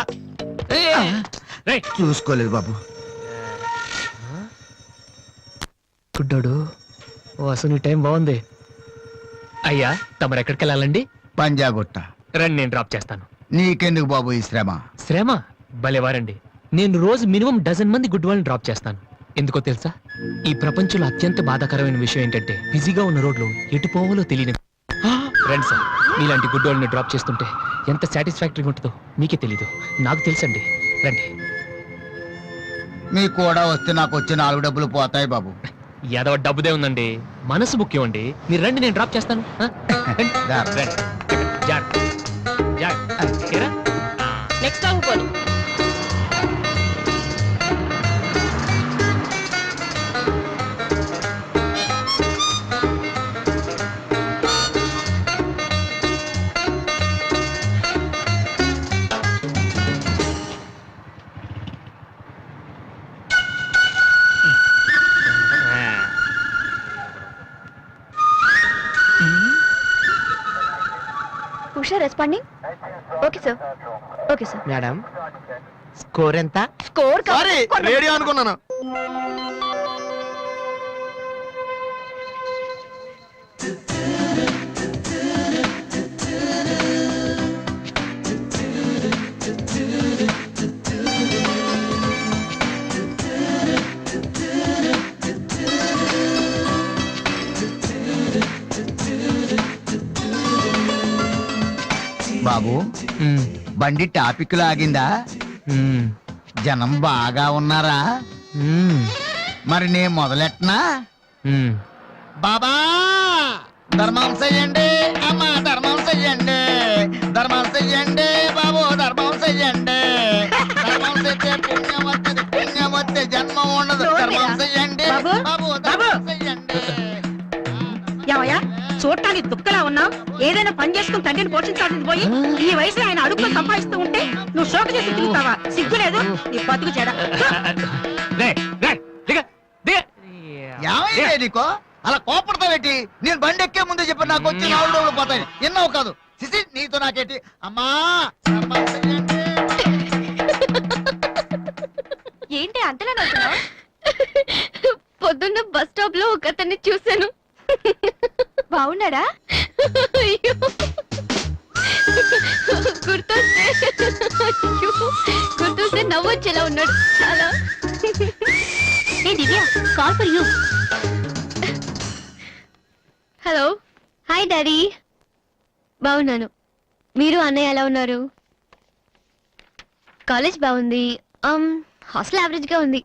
చూసుకోలేదు బాబు. గుడ్డోడు, ఓ అసలు నీ టైం బాగుంది. అయ్యా తమరు ఎక్కడికి వెళ్ళాలండి? పంజాగుట్ట. రండి, నేను డ్రాప్ చేస్తాను. నీకెందుకు బాబు ఈ శ్రమ? శ్రమ భలేవారండి. నేను రోజు మినిమం 12 మంది గుడ్ వాళ్ళని డ్రాప్ చేస్తాను. ఎందుకో తెలుసా? ఈ ప్రపంచంలో అత్యంత బాధాకరమైన విషయం ఏంటంటే బిజీగా ఉన్న రోడ్లు ఎటు పోవాలో తెలియని. రండి సార్, మీలాంటి గుడ్ వాళ్ళని డ్రాప్ చేస్తుంటే ఎంత సాటిస్ఫాక్టరీగా ఉంటుందో మీకే తెలీదు, నాకు తెలుసండి. రండి. మీకు కూడా వస్తే నాకు వచ్చే 4 డబ్బులు పోతాయి బాబు. ఏదో డబ్బుదే ఉందండి, మనసు ముఖ్యం అండి. మీరు రండి, నేను డ్రాప్ చేస్తాను. ఆ? రండి. దా. రండి. జాగ్రత్త. జాగ్రత్త. ఏరా? నెక్స్ట్ టైం పోనీ. Usha responding. Okay sir, okay sir. Madam score ఎంత? స్కోర్ సారీ, రేడియో అనుకున్నాను. బాబు బండి టాపిక్ లాగిందా? జనం బాగా ఉన్నారా? మరి నేను మొదలెట్టనా? బాబా ధర్మం చెయ్యండి, అమ్మా ధర్మం చెయ్యండి, ధర్మం చెయ్యండి బాబు, ధర్మం చెయ్యండి. ధర్మం చేస్తే పుణ్యం వస్తుంది, పుణ్యం వస్తే జన్మ ఉండదు. ధర్మం చెయ్యండి బాబు, ధర్మం చెయ్యండి. ఏమయ్యా చూడటానికి దుక్కలా ఉన్నావు? ఏదైనా పని చేసుకుని తండ్రిని పోషించాల్సింది పోయి ఈ వయసులో ఆయన అడుగులు సంపాదిస్తూ ఉంటే నువ్వు షోక చేసి తిరుగుతావా? సిగ్గులేదు నీ బతుకు చెడ. ఏమైంది నీకో అలా కోపడతావేటి? నేను బండి ఎక్కే ముందే చెప్పి నాకు వచ్చి 4 రోజులు పోతాయి. ఎన్నో కాదు సిసి, నీతో నాకేటి? అమ్మా ధర్మం చెయ్యండి. ఏంటి అంతలా నవ్వుతున్నావ్? పొద్దున్న బస్ స్టాప్ లో ఒక అతన్ని చూశాను. బాగున్నాడా? అయ్యో, గుర్తొస్తే నవ్వొచ్చేలా ఉన్నాడు చాలా. ఏ Divya, call for you. Hello, hi daddy. బాగున్నాను. మీరు అన్నయ్య ఎలా ఉన్నారు? కాలేజ్ బాగుంది. హాస్టల్ యావరేజ్ గా ఉంది.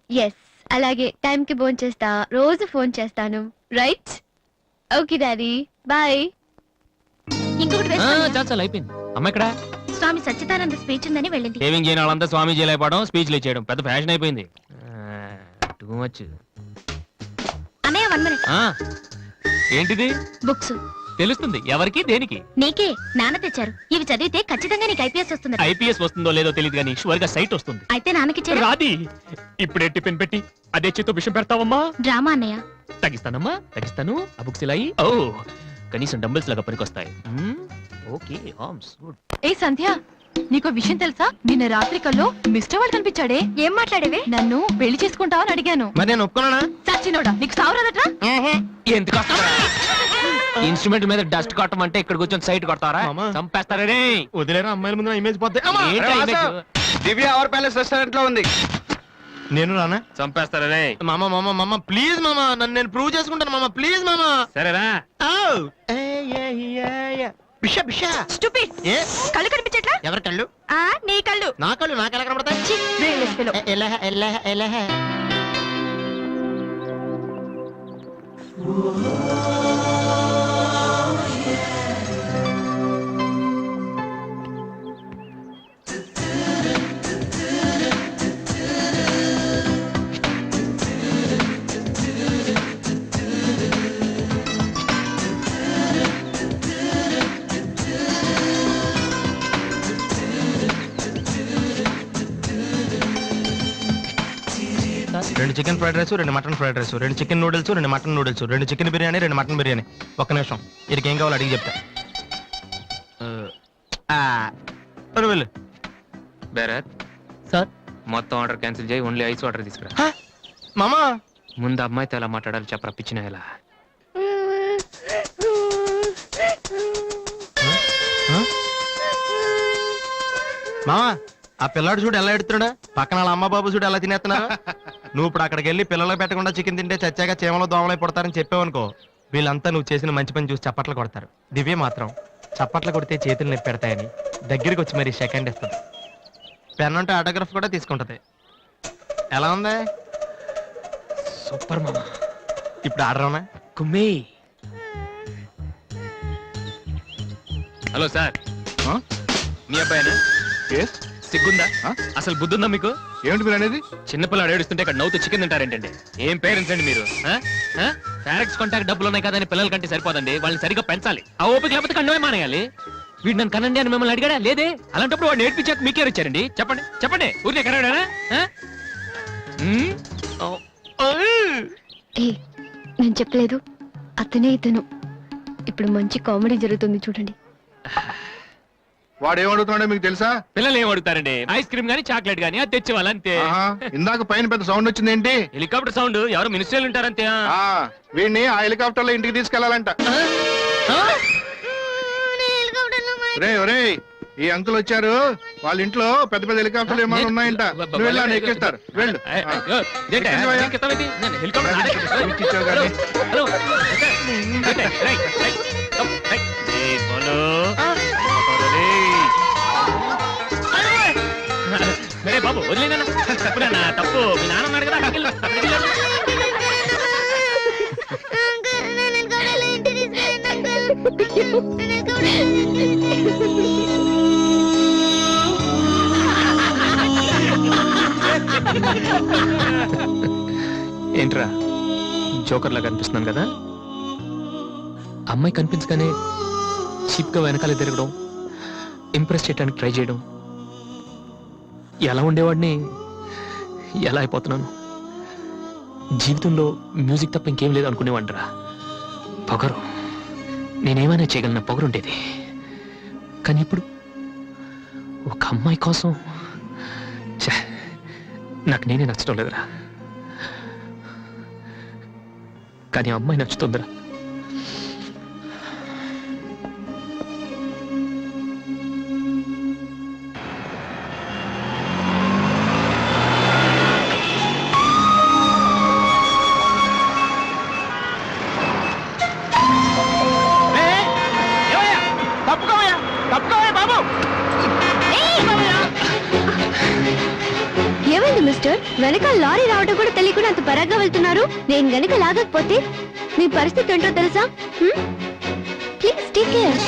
ఎస్, అలాగే టైంకి ఫోన్ చేస్తా, రోజు ఫోన్ చేస్తాను. రైట్? Okay daddy, bye. ఇంకొకటి వేసుకోండి. చాలా అయిపోయింది. అమ్మ ఇక్కడ స్వామి సచ్చిదానంద స్పీచ్ ఉందని వెళ్ళింది. సేవింగ్ చేయని వాళ్ళంతా స్వామీజీ అయిపోవడం, స్పీచ్లు చేయడం పెద్ద ఫ్యాషన్ అయిపోయింది. Too much. అన్నయ్య 1 minute. ఏంటిది? బుక్స్. తెలుస్తుంది ఎవరికి దేనికి? నీకే, నాన్న తెచ్చారు. ఇవి చదివితే ఖచ్చితంగా నీకు ఐపీఎస్ వస్తుంది. ఐపీఎస్ వస్తుందో లేదో తెలియదు కానీ షువర్ గా సైట్ వస్తుంది. అయితే నాన్నకి రాది. ఇప్పుడే టిఫిన్ పెట్టి అదే చేతో విషయం పెడతావమ్మా? డ్రామా అన్నయ్య. తగ్గిస్తానమ్మా, తగ్గిస్తాను. ఆ బుక్స్ ఇలా ఓ కనీసం డంబుల్స్ లాగా పనికొస్తాయి. Okay, arms good. ఏ సంధ్య, నీకో విషయం తెలుసా? నిన్న రాత్రి కల్లో మిస్టర్ వాడు కనిపించాడే. ఏం మాట్లాడేవే? నన్ను పెళ్లి చేసుకుంటావని అడిగాను. మరి నేను ఒప్పుకున్నానా? సచ్చినోడా, నీకు సావరాదట్రా? ఎందుకు ఇన్స్ట్రుమెంట్ మీద డస్ట్ కొట్టమంటే ఇక్కడ కూర్చొని సైట్ కొడతారా? మామా. చంపేస్తారా రే? వదిలేరా, అమ్మాయిల ముందు ఇమేజ్ పోతే. ఏంటి ఆ image? Divya our palace restaurant లో ఉంది. నేను రానా? చంపేస్తారా రే? మామ మామ మామ ప్లీజ్ మామ, నన్ను నేను ప్రూవ్ చేసుకుంటాను మామ, ప్లీజ్ మామ. సరేరా. బిషా బిషా. Stupid. ఏ కళ్ళు కనిపించట్లా? ఎవరి కళ్ళు? నీ కళ్ళు. నా కళ్ళు నాకు ఎలా కనబడతాయి? Brainless fellow. ఎలా రెండు చికెన్ ఫ్రైడ్ రైస్, రెండు మటన్ ఫ్రైడ్ రైస్, రెండు చికెన్ నూడిల్స్, రెండు మటన్ నూడిల్స్, రెండు చికెన్ బిర్యానీ, రెండు మటన్ బిర్యానీ. ఒక్క నిమిషం, వీరికి ఏం కావాలో అడిగి చెప్తా. వెళ్ళు. బేరత్ సార్, మొత్తం ఆర్డర్ క్యాన్సిల్ చేయి, ఓన్లీ ఐస్ వాటర్ తీసుకురా. మామా ముందు అమ్మాయితో ఎలా మాట్లాడాలి చెప్పరా, పిచ్చిన ఎలా? మామా, ఆ పిల్లాడు చూడు ఎలా ఎడుతున్నాడా, పక్కన వాళ్ళ అమ్మ బాబు చూడు ఎలా తినేస్తున్నారు. నువ్వు ఇప్పుడు అక్కడికి వెళ్ళి పిల్లలకు పెట్టకుండా చికెన్ తింటే చచ్చాక చీమలో దోమలై పడతారని చెప్పావనుకో, వీళ్ళంతా నువ్వు చేసిన మంచి పని చూసి చప్పట్లు కొడతారు. దివ్య మాత్రం చప్పట్లు కొడితే చేతులు నొప్పి పెడతాయని దగ్గరికి వచ్చి మరి సెకండ్ ఇస్తుంది. పెన్ అంటే ఆటోగ్రాఫ్ కూడా తీసుకుంటది. ఎలా ఉంది? సూపర్ మామా. ఇప్పుడు ఆర్డర్ అవునా? కుమ్మి. హలో సార్, మీ అబ్బాయినా? సిగ్గుందా? అసలు బుద్ధుందా మీకు? ఏమిటి మీరు అనేది? చిన్నపిల్లాడు ఏడుస్తుంటే ఇక్కడ నవ్వుతూ చికెన్ తింటారేంటండి? ఏం పేరెంట్స్ అండి మీరు? ఫారెక్స్ కాంటాక్ట్ డబ్బులు ఉన్నాయి కదని పిల్లల కంటే సరిపోదండి, వాళ్ళని సరిగ్గా పెంచాలి. ఆ ఓపిక లేకపోతే కండమే మానేయాలి. వీడు నన్ను కనండి అని మిమ్మల్ని అడిగాడా? లేదే. అలాంటప్పుడు వాడు నేర్పించాక మీకే వచ్చారండి. చెప్పండి చెప్పండి, ఊరికే కనడానా? నేను చెప్పలేదు, అతనే ఇతను. ఇప్పుడు మంచి కామెడీ జరుగుతుంది చూడండి. వాడు ఏమడుగుతున్నాడో మీకు తెలుసా? పిల్లలు ఏం అడుగుతారండి? ఐస్ క్రీమ్ గానీ చాక్లెట్ గానీ అది తెచ్చేవాళ్ళు అంతే. ఇందాక పైన పెద్ద సౌండ్ వచ్చింది ఏంటి? Helicopter sound. ఎవరు మినిస్టర్లు ఉంటారంతే. వీడిని ఆ హెలికాప్టర్ లో ఇంటికి తీసుకెళ్లాలంట. ఒరే ఈ అంకుల్ వచ్చారు, వాళ్ళ ఇంట్లో పెద్ద పెద్ద హెలికాప్టర్లు ఏమైనా ఉన్నాయంట. నువ్వు వెళ్ళా, ఎక్కిస్తారు. వెళ్ళు. హెలికాప్టర్ తప్పురా తప్పు మీ నాన్న ఉన్నాడు కదా అక్కడికి వెళ్ళు, అక్కడికి వెళ్ళు. ఏంట్రా జోకర్ లాగా కనిపిస్తున్నాను కదా? అమ్మాయి కనిపించగానే చీప్ గా వెనకాల తిరగడం, ఇంప్రెస్ చేయడానికి ట్రై చేయడం, ఎలా ఉండేవాడిని ఎలా అయిపోతున్నాను. జీవితంలో మ్యూజిక్ తప్ప ఇంకేం లేదు అనుకునేవాడిరా. పొగరు, నేనేమైనా చేయగలన పొగరు ఉండేది. కానీ ఇప్పుడు ఒక అమ్మాయి కోసం ఛే, నాకు నేనే నచ్చడం లేదురా. కానీ ఆ అమ్మాయి నచ్చుతుందిరా. ఏమైంది మిస్టర్? వెనక లారీ రావడం కూడా తెలియకుండా అంత పరాగ్గా వెళ్తున్నారు. నేను గనక లాగకపోతే మీ పరిస్థితి ఏంటో తెలుసా? Please take care.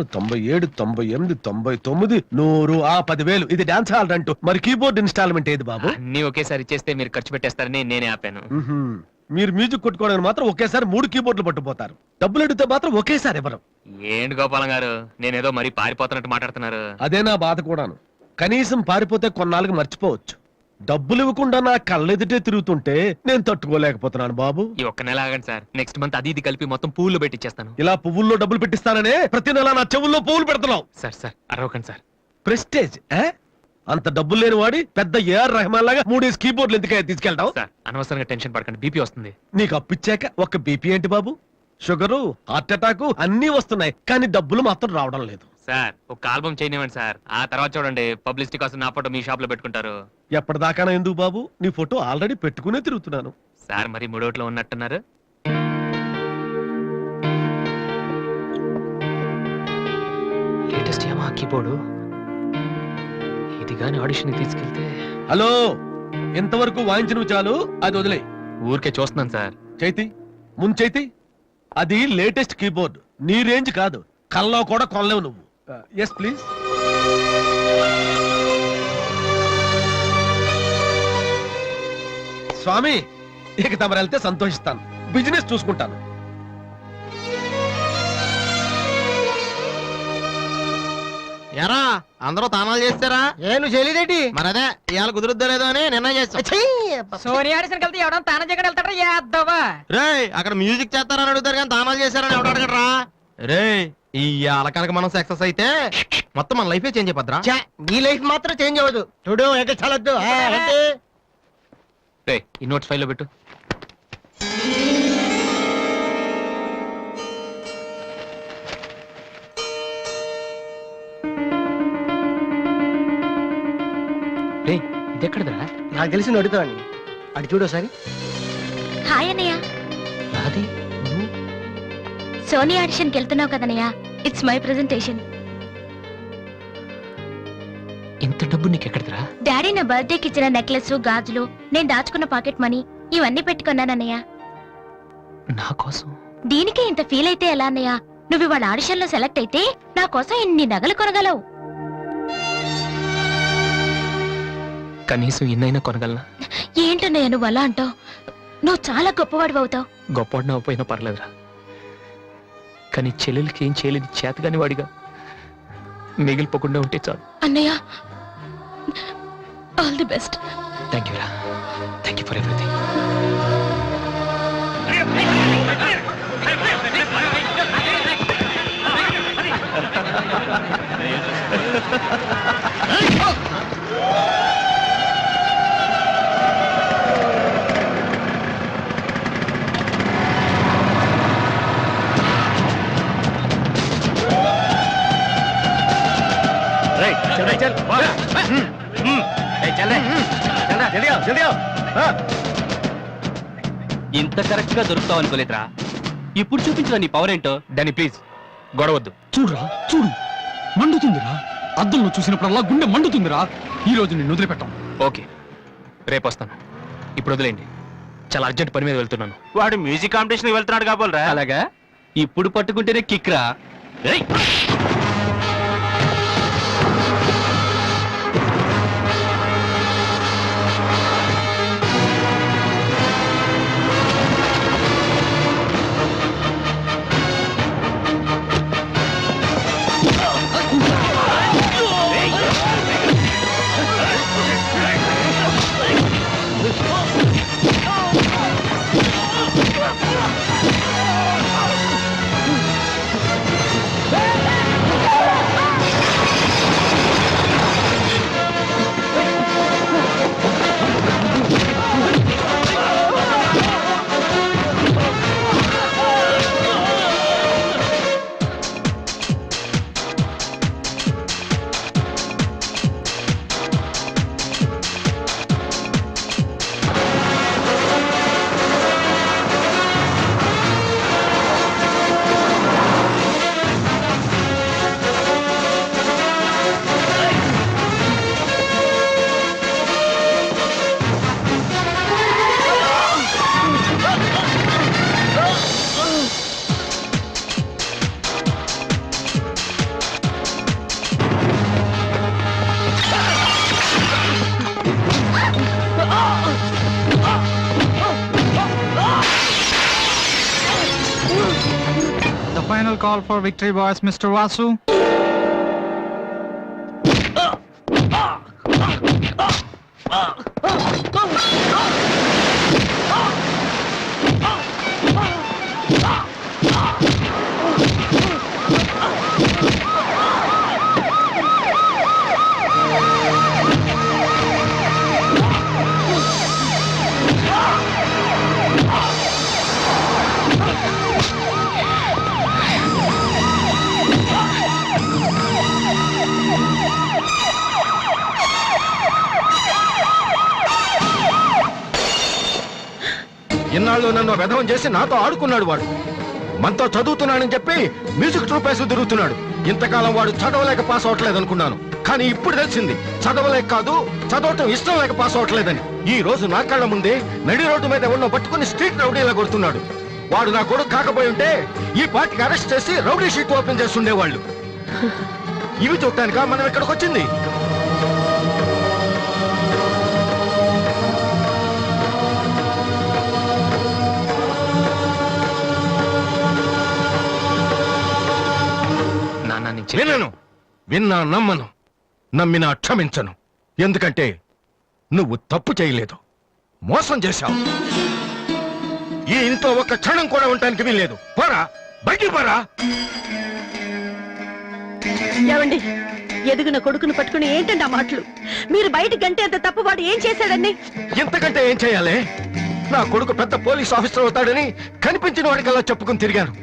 97, 98, 99, 100, 10,000. ఇది డాన్స్ హాల్ అంటూ. మరి కీబోర్డ్ ఇన్స్టాల్మెంట్ ఏది బాబు? అన్ని ఒకేసారి ఇచ్చేస్తే మీరు ఖర్చు పెట్టేస్తారని నేనే ఆపాను. మీరు మ్యూజిక్ కొట్టుకోవడానికి మాత్రం ఒకేసారి 3 కీబోర్డులు పట్టుపోతారు. డబ్బులు అడిగితే మాత్రం ఒకేసారి ఇవ్వరు. ఏంటి గోపాలం గారు, నేనేదో మరీ పారిపోతున్నట్టు మాట్లాడుతున్నారు. అదే నా బాధ కూడాను. కనీసం పారిపోతే కొన్నాళ్ళకి మర్చిపోవచ్చు. డబ్బులు ఇవ్వకుండా నా కళ్ళెదుటే తిరుగుతుంటే నేను తట్టుకోలేకపోతున్నాను బాబు. ఈ ఒక్క నెల ఆగండి సార్, నెక్స్ట్ మంత్ అది ఇది కలిపి మొత్తం పూలు పెట్టిచ్చేస్తాను. ఇలా పువ్వుల్లో డబ్బులు పెట్టిస్తాననే ప్రతి నెల నా చెవుల్లో పువ్వులు పెడుతున్నావు. సార్ సార్ అరవకండి సార్. ప్రెస్టేజ్ అంత డబ్బులు లేని వాడి పెద్ద ఏఆర్ రెహమాన్ లాగా 3 కీబోర్డులు ఎందుకయ్యా తీసుకెళ్తావు? సార్ అనవసరంగా టెన్షన్ పడకండి, బీపీ వస్తుంది. నీకు అప్పిచ్చాక ఒక్క బీపీ ఏంటి బాబు? షుగరు, హార్ట్ అటాక్ అన్నీ వస్తున్నాయి, కానీ డబ్బులు మాత్రం రావడం లేదు. సార్ ఒక ఆల్బమ్ చేయనివ్వండి సార్, ఆ తర్వాత చూడండి పబ్లిసిటీ కోసం నా ఫోటో మీ షాప్ లో పెట్టుకుంటారు. ఎప్పటిదాకా ఎందుకు బాబు? నీ ఫోటో ఆల్రెడీ పెట్టుకునే తిరుగుతున్నాను. సార్ మరి మూడోట్లో ఉన్నట్టున్నారు. లేటెస్ట్ ఏమో కీబోర్డు, ఇది గాని ఆడిషన్ తీసుకెళ్తే. హలో, ఇంతవరకు వాయించిన చాలు, అది వదిలే. ఊరికే చూస్తున్నాను సార్. చైతి ముంచైతి, అది లేటెస్ట్ కీబోర్డ్, నీ రేంజ్ కాదు, కల్లో కూడా కొనలేవు నువ్వు. Yes please. స్వామి, ఇక తమరు వెళ్తే సంతోషిస్తాను, బిజినెస్ చూసుకుంటాను. ఎరా అందరూ తానాలు చేస్తారా? ఏను చేయలేదేటి? మరి అదే ఇవాళ కుదురుద్దో లేదో అని నిర్ణయం చేస్తా. సోనియా ఆడిషన్ వెళ్తే ఎవడం తానం చేయడం వెళ్తాడా యాదవా? రేయ్ అక్కడ మ్యూజిక్ చేస్తారని అడుగుతారు కానీ తానాలు చేస్తారని ఎవడు అడగడరా? రేయ్ ఈ కనుక మనం సక్సెస్ అయితే మొత్తం మన లైఫే చేంజ్ అయిపోద్రా. ఛే, నీ లైఫ్ మాత్రం చేంజ్ అవ్వదు. చూడు ఎక్కడ చాలొద్దు. రేయ్ ఈ నోట్స్ ఫైల్లో పెట్టు. రేయ్ ఇది ఎక్కడదరా? నాకు తెలిసి అడుగుతావని అటు చూడు ఒకసారి. హాయ్ అన్నయ్య. అది సోనీ ఆడిషన్కి వెళ్తున్నావు కదన్నయ్య, ఇట్స్ మై ప్రెజెంటేషన్. ఇంత డబ్బు నీకు ఎక్కడదరా? డాడీ నా బర్త్డేకి ఇచ్చిన నెక్లెస్, గాజులు, నేను దాచుకున్న పాకెట్ మనీ ఇవన్నీ పెట్టుకున్నానన్నయ్య. నా కోసం? దీనికి ఇంత ఫీల్ అయితే ఎలా అన్నయ్య? నువ్వు ఇవాళ ఆడిషన్ లో సెలెక్ట్ అయితే నా కోసం ఇన్ని నగలు కొనగలవు. కనీసం ఇన్నైనా కొనగలనా? ఏంటన్నయ్య నువ్వు అలా అంటావు? నువ్వు చాలా గొప్పవాడు అవుతావు. గొప్పవాడిని అవ్వపోయినా పర్లేదురా, కానీ చెల్లెలకి ఏం చేయలేదు చేతగాని వాడిగా మిగిలిపోకుండా ఉంటే చాలు. అన్నయ్య, all the best. Thank you రా, థ్యాంక్ యూ ఫర్ ఎవ్రీథింగ్. ఇంత కరెక్ట్ గా దొరుకుతావు అనుకోలేదురా. ఇప్పుడు చూపించరా నీ పవర్ ఏంటో. డానీ ప్లీజ్ గొడవద్దు. చూడురా చూడు, మండుతుందిరా. అద్దంలో చూసినప్పుడల్లా గుండె మండుతుందిరా. ఈ రోజు నిన్ను వదిలిపెట్టాం. ఓకే, రేపు వస్తాను. ఇప్పుడు వదిలేండి, చాలా అర్జెంట్ పని మీద వెళ్తున్నాను. వాడు మ్యూజిక్ కాంపిటీషన్ వెళ్తున్నాడు కాబోలరా. అలాగా, ఇప్పుడు పట్టుకుంటేనే కిక్రా. The final call for victory boys, Mr. Vasu. ఇన్నాళ్ళు నన్ను వెధవం చేసి నాతో ఆడుకున్నాడు వాడు. మనతో చదువుతున్నానని చెప్పి మ్యూజిక్ ట్రూప్ వేసి తిరుగుతున్నాడు. ఇంతకాలం వాడు చదవలేక పాస్ అవట్లేదు అనుకున్నాను, కానీ ఇప్పుడు తెలిసింది చదవలేక కాదు, చదవటం ఇష్టం లేక పాస్ అవట్లేదని. ఈ రోజు నా కళ్ళ ముందే నడి రోడ్డు మీద ఉన్న పట్టుకుని స్ట్రీట్ రౌడీలా కొడుతున్నాడు. వాడు నా కొడుకు కాకపోయి ఉంటే ఈ పార్టీకి అరెస్ట్ చేసి రౌడీ షీట్ ఓపెన్ చేసి ఉండేవాళ్ళు. ఇవి చూడటానికా మనం ఇక్కడికి వచ్చింది? వినను, విన్నా నమ్మను, నమ్మినా క్షమించను. ఎందుకంటే నువ్వు తప్పు చేయలేదు, మోసం చేశావు. ఈ ఇంట్లో ఒక్క క్షణం కూడా ఉండటానికి వీల్లేదు. పోరా, బయటికి పోరా. ఏమండి, ఎదుగున కొడుకును పట్టుకుని ఏంటండి ఆ మాటలు? మీరు బయటికి గంటే అంత తప్పు వాడు ఏం చేశాడండి? ఇంతకంటే ఏం చేయాలి? నా కొడుకు పెద్ద పోలీస్ ఆఫీసర్ అవుతాడని కనిపించిన వాడికల్లా చెప్పుకుని తిరిగాను.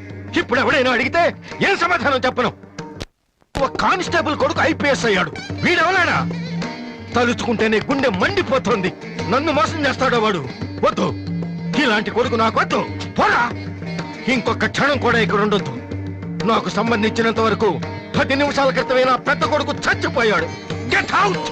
ఇప్పుడు ఎవడైనా అడిగితే ఏం సమాధానం చెప్పను. ఒక కానిస్టేబుల్ కొడుకు ఐపీఎస్ అయ్యాడు. వీడెవరైనా తలుచుకుంటేనే గుండె మండిపోతోంది. నన్ను మోసం చేస్తాడో వాడు. వద్దు, ఇలాంటి కొడుకు నాకు వద్దు. పోరా, ఇంకొక క్షణం కూడా ఇక్కడ ఉండొద్దు. నాకు సంబంధించినంత వరకు 10 నిమిషాల క్రితమే నా పెద్ద కొడుకు చచ్చిపోయాడు. Get out.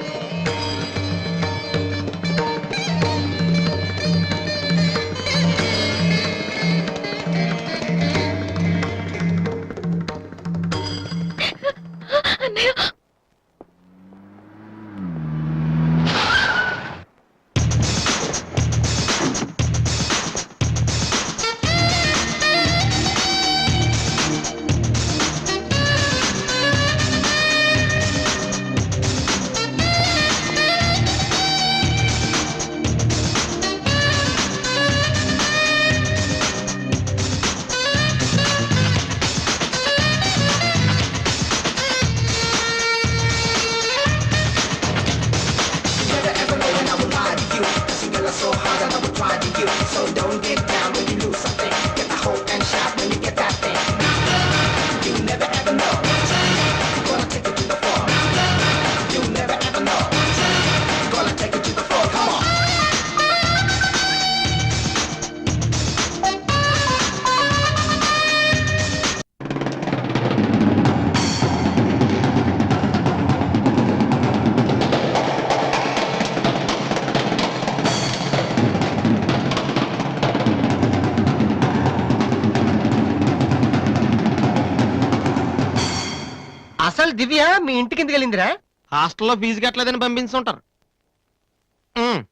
ఇవాళ దివ్య మీ ఇంటికి ఎందుకు వెళ్ళిందిరా? హాస్టల్లో ఫీజు కట్టలేదని పంపించుంటారు.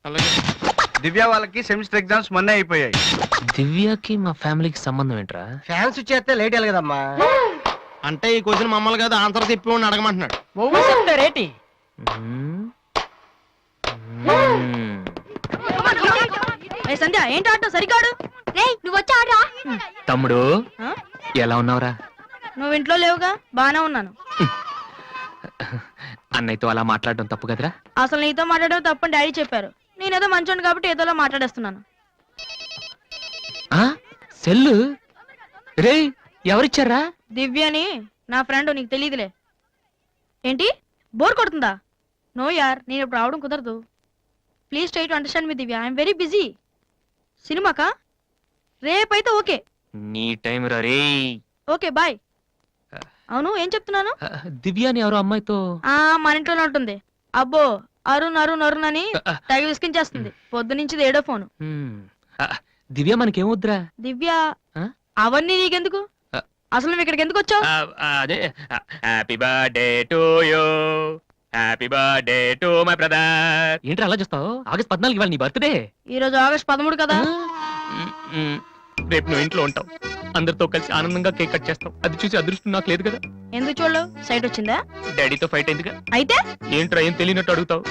అలాగే. దివ్య వాళ్ళకి సెమిస్టర్ ఎగ్జామ్స్ మొన్నే అయిపోయాయి. దివ్యకి మా ఫ్యామిలీకి సంబంధం ఏంట్రా? ఫ్యాన్స్ చేస్తే లేట్ అయ్యాలి కదమ్మా. అంటే ఈ క్వశ్చన్ మమ్మల్ని కాదు ఆన్సర్ చెప్పి వాడిని అడగమంటున్నాడు. చెప్తారేటి? సంధ్య ఏంటి ఆటో సరికాడు? నువ్వు వచ్చి ఆడరా. తమ్ముడు ఎలా ఉన్నావురా? నువ్వు ఇంట్లో లేవుగా. బానే ఉన్నాను. అన్నయ్యతో అలా మాట్లాడడం తప్పు కదరా? అసలు నీతో మాట్లాడడం తప్పని డాడీ చెప్పారు. నేనేదో మంచోండి కాబట్టి ఏదోలా మాట్లాడేస్తున్నాను. సెల్లు రే ఎవరిచ్చారా? దివ్యని నా ఫ్రెండ్, నీకు తెలియదులే. ఏంటి బోర్ కొడుతుందా? నో యార్, నేను ఇప్పుడు రావడం కుదరదు. Please try to understand me Divya. I'm very busy. సినిమాకా? రేపైతే ఓకే. నీ టైం రా రే. Okay bye. అవును ఏం చెప్తున్నాను? దివ్య అని ఎవరో అమ్మాయితో మన ఇంట్లోనే ఉంటుంది. అబ్బో అరుణ్ అరుణ్ అరుణ్ అని తెగ విసికించేస్తుంది. పొద్దు నుంచి ఏడో ఫోను. దివ్య మనకేమొద్దురా? దివ్య అవన్నీ నీకెందుకు? అసలు నువ్వు ఇక్కడికి ఎందుకు వచ్చావు? అదే happy birthday to you, happy birthday to my brother. ఏంటి అలా చూస్తావు? ఆగస్ట్ 14 ఇవాళ నీ బర్త్డే. ఈ రోజు ఆగస్ట్ 13 కదా. రేపు నువ్వు ఇంట్లో ఉంటావు, అందరితో కలిసి ఆనందంగా కేక్ కట్ చేస్తావు. అది చూసి అదృష్టం నాకు లేదు కదా. ఎందుకు చూడలేవు? సైట్ వచ్చిందా? డాడీతో ఫైట్ అయిందిగా. అయితే ఏంట్రా ఏం తెలియనట్టు అడుగుతావు?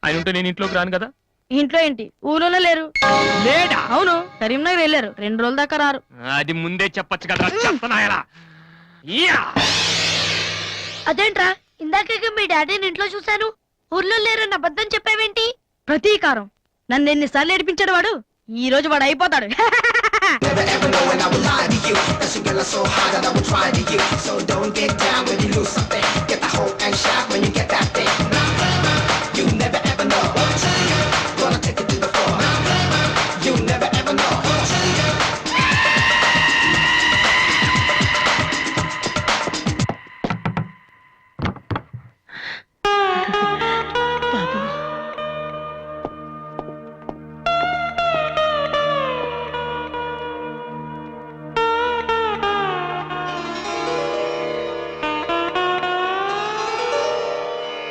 ఆయన ఉంటే నేను ఇంట్లోకి రాను కదా. ఇంట్లో ఏంటి? ఊళ్ళోనే లేరు. లేడా? అవును, కరీంనగర్ వెళ్ళారు. 2 రోజుల దాకా రారు. అది ముందే చెప్పొచ్చు కదా. చెప్తున్నాయలా అదేంట్రా, ఇందాక మీ డాడీని ఇంట్లో చూశాను, ఊర్లో లేరన్న అబద్ధం చెప్పావేంటి? ప్రతీకారం. నన్ను ఎన్నిసార్లు ఏడిపించాడు వాడు. ఈ రోజు వాడు అయిపోతాడు.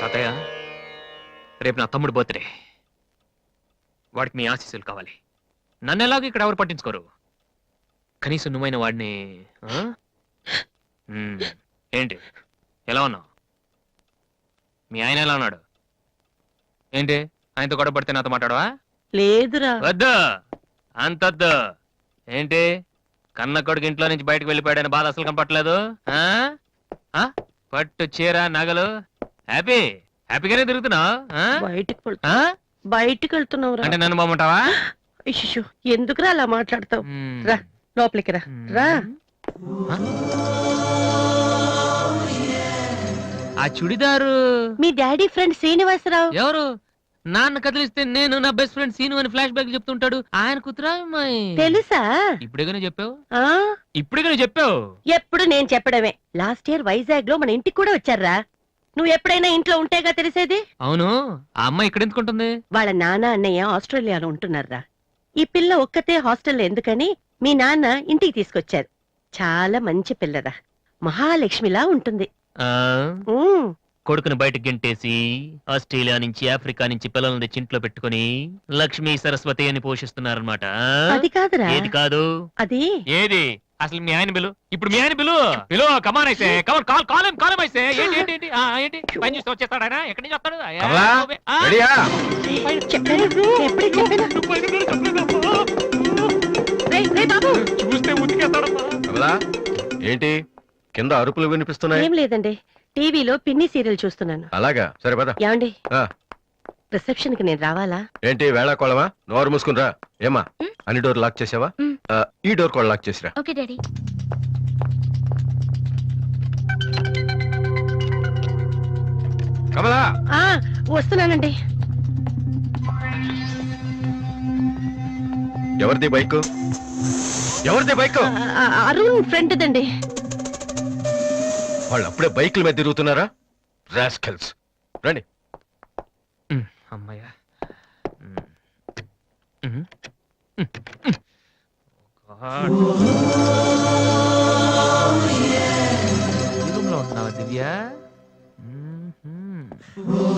తాతయ్య, రేపు నా తమ్ముడు బర్త్డే. వాడికి మీ ఆశీస్సులు కావాలి. నన్ను ఎలాగో ఇక్కడ ఎవరు పట్టించుకోరు. కనీసం నువ్వైన వాడిని ఏంటి ఎలా ఉన్నావు? మీ ఆయన ఎలా ఉన్నాడు? ఏంటి ఆయనతో గొడవ పడితే నాతో మాట్లాడవా? లేదురా. వద్దు, అంతొద్దు. ఏంటి కన్న కొడుకు ఇంట్లో నుంచి బయటకు వెళ్ళిపోయాడని బాధ అసలు కనపట్లేదు. పట్టు చీర నగలు హ్యాపీగానే తిరుగుతున్నావు. బయటికి వెళ్తున్నావు అంటే నన్ను బాగుంటావా? ఎందుకురా అలా మాట్లాడతావు? రా లోపలికి రా. రా. ఆ చుడిదారు మీ డాడీ ఫ్రెండ్ శ్రీనివాసరావు. ఎవరు? నాన్న కదిలిస్తే నేను నా బెస్ట్ ఫ్రెండ్ సీను అని ఫ్లాష్ బ్యాక్ చెప్తుంటాడు. ఆయన కుతురా తెలుసా? ఇప్పుడేగానే చెప్పావు. ఇప్పుడేగానే చెప్పావు. ఎప్పుడు నేను చెప్పడమే. లాస్ట్ ఇయర్ వైజాగ్ లో మన ఇంటికి కూడా వచ్చారా. నువ్వు ఎప్పుడైనా ఇంట్లో ఉంటేగా తెలిసేది. అవును, ఆ అమ్మాయి ఇక్కడ ఎందుకుంటుంది? వాళ్ళ నాన్న అన్నయ్య ఆస్ట్రేలియాలో ఉంటున్నారా. ఈ పిల్ల ఒక్కతే హాస్టల్లో ఎందుకని మీ నాన్న ఇంటికి తీసుకొచ్చారు. చాలా మంచి పిల్లరా, మహాలక్ష్మిలా ఉంటుంది. కొడుకుని బయటకు గెంటేసి ఆస్ట్రేలియా నుంచి ఆఫ్రికా నుంచి పిల్లల్ని తెచ్చి ఇంట్లో పెట్టుకుని లక్ష్మీ సరస్వతి అని పోషిస్తున్నారన్నమాట. అది కాదురా. ఏది కాదు? అది ఏది? అసలు మీ ఆయన బిలు. ఇప్పుడు మీ ఆయన బిలు బిలు. కమాన్ అయితే కమాన్ కాల్ కాలం కాలం అయితే ఏంటి ఏంటి ఏంటి ఏంటి పని చూస్తే వచ్చేస్తాడు ఆయన. ఎక్కడి నుంచి వస్తాడు? చూస్తే ఉతికేస్తాడమ్మా. ఏంటి కింద అరుపులు వినిపిస్తున్నాయి? ఏం లేదండి, టీవీలో పిన్ని సీరియల్ చూస్తున్నాను. అలాగా, సరే పద. ఏమండి, రిసెప్షన్ కి నేను రావాలా? ఏంటి వేళాకోళమా? నోరు మూసుకునిరా. ఏమా అన్ని డోర్ లాక్ చేసావా? ఈ డోర్ కూడా లాక్ చేసిరా. Okay daddy. కమలా, వస్తున్నానండి. ఎవరిది బైక్? ఎవరిది బైక్? అరుణ్ ఫ్రెండ్ దండి. వాళ్ళు అప్పుడే బైకుల మీద తిరుగుతున్నారా? రాస్కల్స్. రండి. అమ్మాయ్యా. రూమ్ లో ఉంటున్నావా దివ్య? ఓ